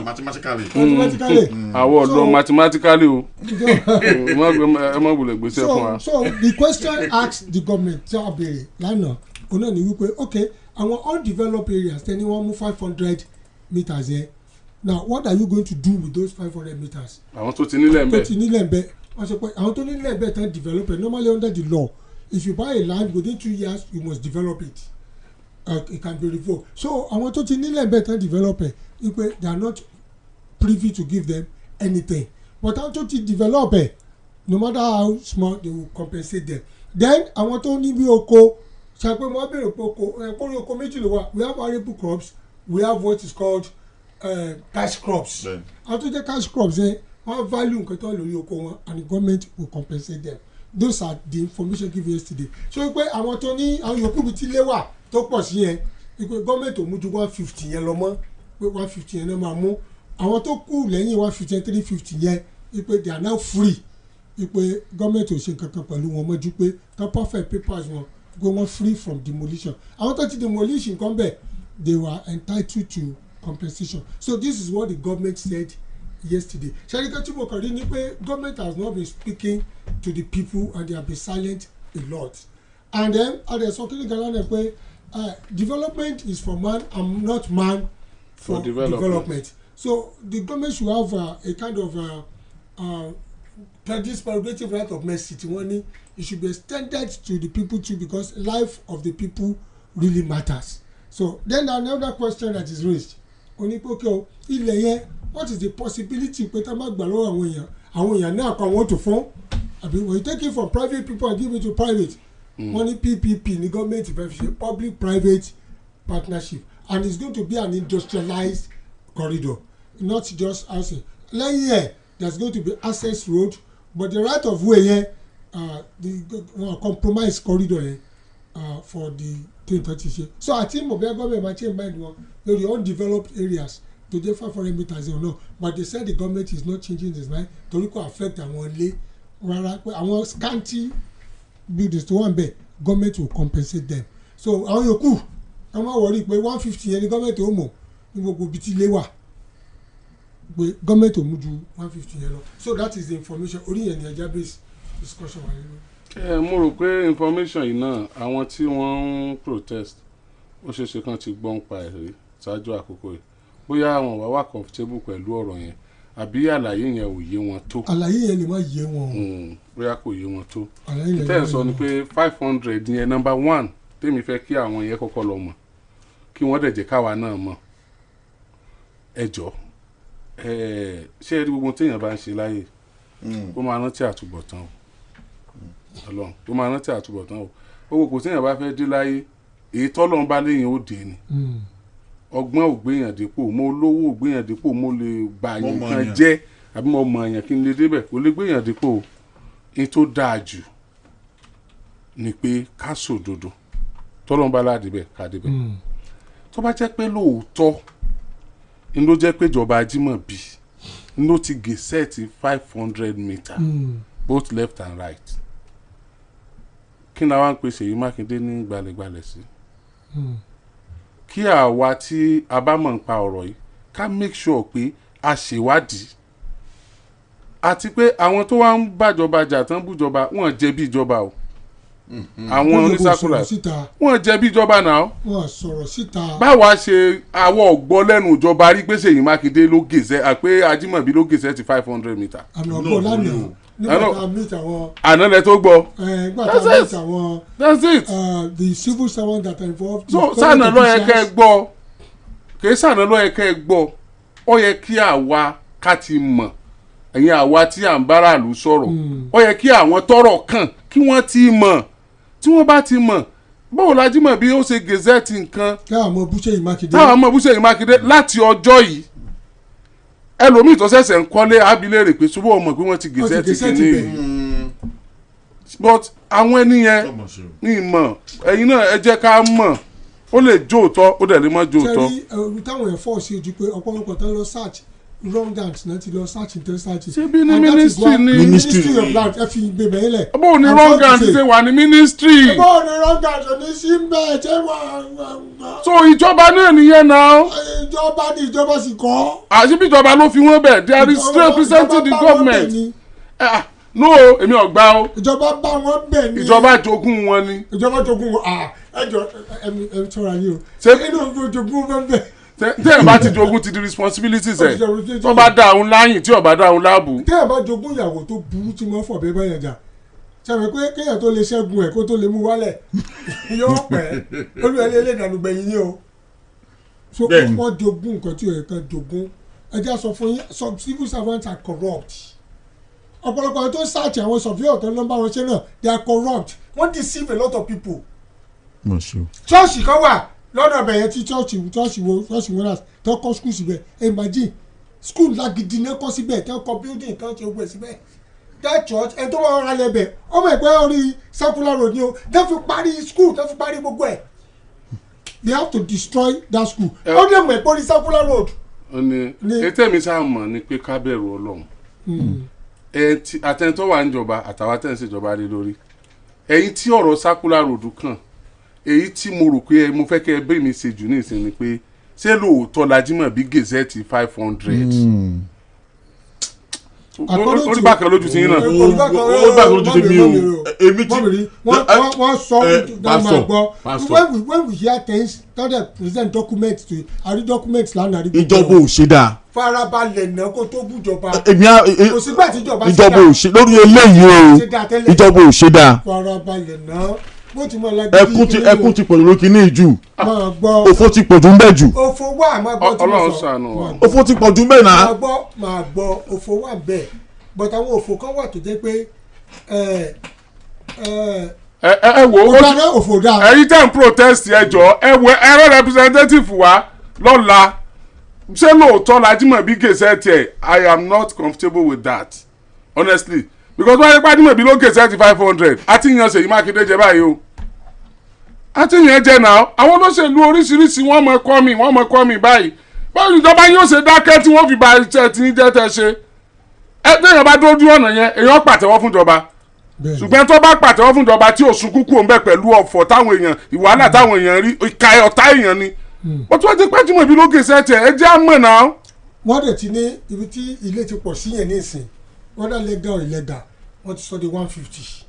mathematically. àwọn ọ̀dọ́ mathematically o ẹ má wulẹ̀ gbèsè fún wa. So the question asked the government tí a béèrè lánàá òun náà ni wípé okay àwọn undeveloped areas tẹ́ni wọ́n mú 500 meters yẹn now what are you going to do with those 500 meters. àwọn tó ti nílẹ̀ ń bẹ̀. tó ti nílẹ̀ ń bẹ̀ wọ́n sọ pé àwọn tó nílẹ̀ ń bẹ̀ tán develop it normally under the law if you buy a land within 2 years you must develop it it can be revoked so àwọn tó ti nílẹ̀ ń bẹ̀ tán develop it wípé they are not privy to give them anything but àwọn tó ti develop it no matter how small they will compensate them then àwọn tó ní bí oko ṣàpè mo bèrè pé oko méjì ló wà we have arable crops we have what is called cash crops àwọn tó jẹ́ cash crops yẹn wọ́n value nǹkan tó lórí oko wọn and the government will compensate them those are the information given yesterday so pé àwọn tó ní àwọn yòókù bíi tí ilé wà tó pọ̀ sí yẹn pé government ò mú ju 150 yẹn lọ mọ́ pé 150 yẹn náà máa mú àwọn tó kù lẹ́yìn 150 350 yẹn pé they are now free pé government ò ṣe nǹkan kan pẹ̀lú wọn mọ́jú pé tó perfect papers wọn pé wọ́n free from demolition àwọn tó ti demolish nǹkan bẹ́ẹ̀ they were entitled to compensation so this is what the government said yesterday ṣẹ́ríkẹ́ tí mo kàn rí ni pé government has not been speaking to the people and they have been silent a lot and then adẹ̀sọ́ kí ni gan lánàá pé development is for man and not man for development so the government should have a kind of this prerogative right of mercy tí wọ́n ní it should be extended to the people too because life of the people really matters so then another question that is raised onípòkè o ilẹ̀ yẹn what is the possibility pé tá a má gbà lọ́wọ́ àwọn èèyàn náà kọ́ àwọn tó fún àbí when you take it from private people and give it to private wọ́n ní PPP ní government fẹ́ fi ṣe public private partnership and it's going to be an industrialized corridor not just housing lẹ́yìn ẹ̀ there's going to be access road but the right of way yẹn the compromise corridor yẹn for the thing tó ti ṣe so àti mo bẹ́ẹ̀ government máa change mind wọn lórí undeveloped areas tó jẹ́ 500 meters yẹn náà but they said the government is not changing its mind torí kò affect àwọn ilé rárá pé àwọn scanty buildings tó wà ń bẹ̀ government will compensate them so àwọn yòókù wọ́n máa wọrí pé 150 yẹn ni government ó mọ̀ ní gbogbo ibi tí ilé wà pé government ò mú ju 150 yẹn lọ so that is the information orí yẹn ni ẹja base discussion wà nínú. mo rò pé information yìí náà àwọn tí wọ́n ń protest ó ṣeéṣe kan ti gbọ́n pa ẹ̀rí ṣáájú àkókò yìí bóyá àwọn wà comfortable pẹ̀lú ọ̀rọ̀ yẹn àbí àlàyé yẹn ò yé wọn tó. àlàyé yẹn lè má yé wọn. bóyá kò yé wọn tó. àlàyé yẹn tẹ́ ẹ̀ sọ ni pé 500 yẹn number 1 tèmi fẹ́ kí àwọn yẹn kọ́kọ́ lọ mọ̀ kí wọ́n dẹ̀ jẹ́ káwa náà mọ̀ ẹ jọ ṣé ẹ rí gbogbo téèyàn bá ń ṣe láyè ó máa rántí àtúbọ̀tán o ọlọ́run ó máa rántí àtúbọ̀tán o owó kò téèyàn bá fẹ́ dé láyé èyí tọ́lọ́run bá léyìn ó dé ni ọgbọ́n ò gbéyàn dípò mo lówó ò gbéyàn dípò mo lè gbà yín kan jẹ́ àbí mo mọ̀ yàn kí n lè débẹ̀ kò lè gbéyàn dípò ní tó dáa jù ni pé ká sòdodo tọ́lọ́run bá láàdé bẹ̀ ká débẹ̀ tó bá jẹ́ pé lóòótọ́ n ló jẹ́ pé ìjọba Ajímọ̀bí n ló ti gẹ̀ẹ́sẹ̀tì 500 meter both left and right kí ni àwọn ń pèsè yìí Mákindé ní gbalẹ̀gbalẹ̀ sí kí àwa tí a bá mọ̀ nípa ọ̀rọ̀ yìí ká make sure pé a ṣèwádìí àti pé àwọn tó wá ń bàjọba jà tán bújọba wọn jẹ̀bi ìjọba o àwọn onísàkúrà wọn jẹ̀bi ìjọba náà wọn sọ̀rọ̀ síta. báwa ṣe àwọ̀ ọ̀gbọ́ lẹ́nu ìjọba rí pé Ṣèyí Mákindé ló gèsè pé Ajímọ̀bí ló gèsè ti 500 meter. àmì ọ̀gbọ́n lánàá nígbà tá a meet àwọn. àná lẹ tó gbọ́. nígbà tá a meet àwọn. that's it. The civil servants that are involved. so sànà ló yẹ kẹ́ ẹ gbọ́ kì í sànà ló yẹ kẹ́ ẹ gbọ́ ó yẹ kí àwa ká ti mọ̀ ẹ̀yin àwa tí à ń báraàlú sọ̀rọ̀ ó yẹ kí àwọn tọ́rọ̀ kàn kí wọ́n ti mọ̀ tí wọ́n bá ti mọ̀ báwo la Ajímọ̀bí ó ṣe gazette nǹkan táwọn ọmọ Ṣèyí Mákindé Ṣèyí Mákindé láti ọjọ́ yìí ẹlòmíì tó ṣẹ̀ṣẹ̀ ń kọ́lé abilé rè pé ṣùgbọ́n ọmọ pé wọ́n ti gazette kìíní yìí but àwọn ẹni yẹn ní ìmọ̀ ẹ̀yin náà ẹ jẹ́ ká mọ̀ ó lè jó òótọ́ ó dẹ̀ lè má jó òótọ́. sẹ́rí táwọn yẹn fọ́ sí ojú pé ọ̀pọ̀lọpọ̀ tán lọ search wrong dance náà ti lọ search intensity. ṣé bí ní ministry of land ẹ fi gbèbè yín lẹ̀. bó o ní wrong dance ṣe wà ní ministry. bó o ní wrong dance ò ní sí mbẹ́ ṣé wọ́n. so ìjọba náà nìyẹn náà. ìjọba ni ìjọba sì kọ́. àṣìbí ìjọba ló fi wọ́n bẹ̀ they are representing the government. no èmi ò gbà o. ìjọba bá wọn bẹ̀ ni. ìjọba jogún wọn ni. ìjọba jogún wọn ẹjọ ẹ tọ́ra yìí o. ṣé inú jogún wọn bẹ̀ tẹ́ẹ̀ bá ti jogún ti di responsibilities ẹ̀ tó bá dá òun láyìn tí ò bá dá òun láàbù. tẹ́ẹ̀ bá jogún ìyàwó tó burú tí wọ́n fọ̀ bẹ́ẹ̀ báyẹn jà sẹ́mi pé kéèyàn tó lè ṣẹ́gun ẹ̀ kó tó lè mú wálẹ̀ yóò pẹ́ olúwẹ̀lẹ́ lè dànù gbẹ̀yìn yín o. so wọ́n jogún nǹkan tí ò yẹ kán jogún ẹjẹ́ sọ fún yín some civil servants are corrupt ọ̀pọ̀lọpọ̀ tó ṣáàtì àwọn surveyor tó ń lọ́nbà wọn ṣe náà they are corrupt wọ́n deceive a lot of people. church kan wà lọ́dọ̀ ọbẹ̀ yẹn tí church winners tó kọ́ school síbẹ̀ imagine school lágídí náà kọ́ síbẹ̀ tó kọ́ building kan ṣe gbẹ̀ síbẹ̀ that church ẹni tó wọ́n ra lẹ́bẹ̀ ọmọ ẹ̀gbẹ́ orí circular road ni o tó fi parí school tó fi parí gbogbo ẹ̀ they have to destroy that school ó dẹ̀ mọ̀ ẹ̀gbẹ́ orí circular road. ètè mi sáà mọ̀ ni pé ká bẹ̀rù Ọlọ́run àtẹnitọ́ wà níjọba àtàwọn àtẹnìṣèjọba lé lórí ẹ̀yin tí ọ̀rọ̀ circular road kàn èyí tí mo rò pé mo fẹ́ kẹ́ ẹ bẹ́ẹ̀ mi ṣe jù ní ìsinmi pé ṣé lóòótọ́ l'Ajímọ̀bí gazette 500. orí bákan lójú sí yín náà. orí bákan lójú sí mi o èmi tí wọ́n sọ dáhùn àgbọ̀ when we hear things tell the present document to àrí document lánàá rí. ìjọba ò ṣe dáa. farabalẹ̀ náà kó tó bújọba. kò sígbà tí ìjọba ò ṣe lórí eléyìí o ìjọba ò ṣe dáa. farabalẹ̀ náà ẹkún ti pọ̀jù lókè ní ìjù òfò ti pọ̀jù ń bẹ̀ jù. òfò wà máa gbọ́ tí mo sọ òfò ti pọ̀jù ń bẹ̀ náà. máa gbọ́ òfò wà bẹ́ẹ̀ but àwọn òfò kan wà tó jẹ́ pé ẹ wo ẹ̀yin tẹ́ ń protest ẹ jọ ẹ wo ẹ̀rọ representative wa lọ́la ṣé lóòótọ́ l'Ajímọ̀bí gazette ẹ̀ I am not comfortable with that honestly because wọ́n yẹ pé Ajímọ̀bí ló gazette 500 àti ìyàn Ṣèyí Mákindé jẹ báyìí o àti ìyàn jẹ náà àwọn olóṣèlú oríṣiríṣi wọ́n mọ̀ kọ́ mi báyìí bọ́ọ̀lù ìjọba yóò ṣe dákẹ́ tí wọ́n fi ba iṣẹ́ tí ń jẹ́ tẹ́ ṣe téèyàn bá dójú ọ̀nà yẹn èèyàn pàtẹ́wọ́ fún ìjọba ṣùgbọ́n tó bá pàtẹ́wọ́ fún ìjọba tí òsùn kúkú òun bẹ̀ pẹ̀lú ọ̀fọ̀ táwọn èèyàn ìwàhálà táwọn èèyàn rí ìka ọ̀tá èèyàn ni wọ́n tún wá ti pẹ́ tí mo ibi lókè sẹ́tẹ̀ ẹ jẹ́ àmọ́ náà. wọ́n dẹ̀ ti ní ibi tí ilé ti pọ̀ sí yẹn ní ìsìn whether legal or illegal wọ́n ti sọ di 150.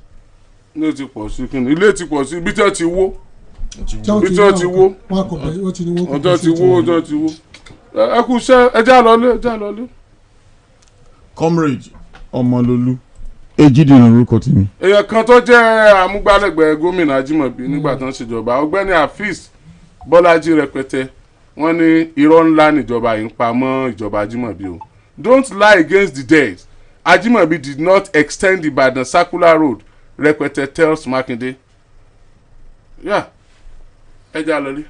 ilé ti pọ̀ sí kí ni ilé ti pọ̀ sí ibi tí wọ́n ti wó ibi tí wọ́n ti wó ọjọ́ ti wó ọjọ́ ti wó ẹ kú iṣẹ́ ẹ já lọlé. comrade Ọmọlólú Ejide lórúkọ tèmi. èèyàn kan tó jẹ́ amúgbálẹ́gbẹ̀ẹ́ gómìnà Ajímọ̀bí nígbà tó ń ṣèjọba ọ̀gbẹ́ni Afeez Bọ́lájí Rẹpẹtẹ wọ́n ní irọ́ ńlá níjọba yìí ń pa mọ́ ìjọba Ajímọ̀bí o. Don't lie against the dead. Ajímọ̀bí did not extend the Ibadan circular road, Rẹpẹtẹ tells Makinde. ẹ já lọ rí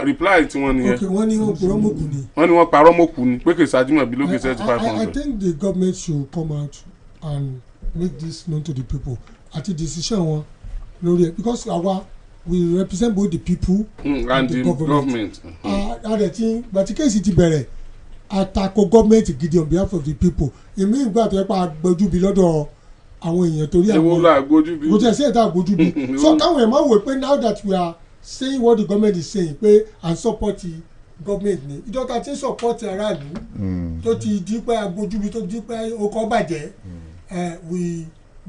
reply tí wọ́n nìyẹn. okay wọ́n ní wọ́n parọ́ mọ́kù ni. wọ́n ní wọ́n parọ́ mọ́kù ni pé kì í ṣàjímọ̀bí ló kì í ṣe 500. I think the government should come out and make this known to the people àti decision wọn lórí ẹ because we represent both the people and the government. adẹ̀tí bàtí kéèsì ti bẹ̀rẹ̀ àtakò gọ́ọ̀mẹ̀ntì gidi on behalf of the people èmi ìgbà tó yẹ pa gbójúbi lọ́dọ̀ àwọn èèyàn torí àwọn ewu la gbójúbi kò tẹ̀ sí ẹ̀dá gbójúbi so káwọn ẹ̀ máa wò pé now that we are saying what the government is saying pé and support the government ni ìjọba ti ń support aráàlú tó ti di pé agbójúbi tó di pé okọ̀ bàjẹ́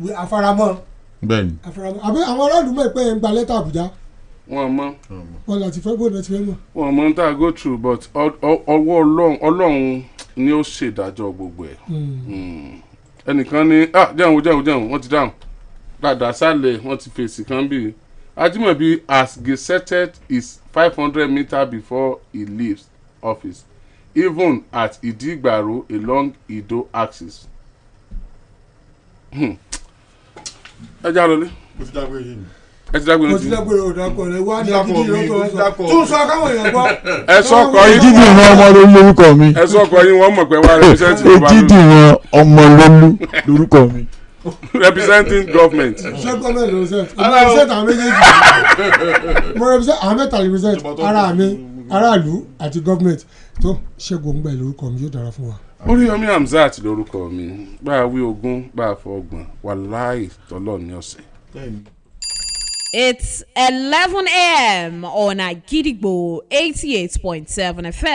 we afaramọ́ bẹ́ẹ̀ni afaramọ́ àbí àwọn aráàlú mọ̀ pé ń gba lẹ́tà Àbújá wọn mọ wọn láti fẹ́ bóun láti fẹ́ mọ̀. wọn mọ n ta go through but ọwọ́ Ọlọ́run ni ó ṣèdájọ́ gbogbo ẹ̀ ẹnìkan ní jẹun wọ́n ti dáhùn dáadáa sálẹ̀ wọ́n ti fèsì kan bí Ajímọ̀bí has gazetted his 500 meters before he leaves office even at Idigbaro along Ido axis. ẹ já lọlé. mo ti dágbére yìí ni. ẹ ti dágbére mo ti dágbére òdàpọ̀ rẹ̀ wá ní àkíndí ìrọ́tọ̀ tún sọ káwọn èèyàn gbọ́. ẹ sọkọ yín Ejide ìran Ọmọlólú lórúkọ mi. ẹ sọkọ yín wọ́n mọ̀ pé wá represent Yorùbá Ejide ìran Ọmọlólú lórúkọ mi. representing government. ṣé gọ́ọ̀mẹ̀ntì ló represent mo represent àwọn méjèèjì mo represent àwọn mẹ́ta represent ara mi aráàlú àti gọ́ọ̀mẹ̀ntì tó Ṣẹ́gun Ògúngbà lórúkọ mi yóò dára fún wa. Oriyomi Hamzat lórúkọ mi bá a wí ogún bá a fọ ọgbọ̀n wàláì tọ́lọ̀ ní ọ̀sẹ̀. It's 11 a.m. on Agidigbo 88.7 FM.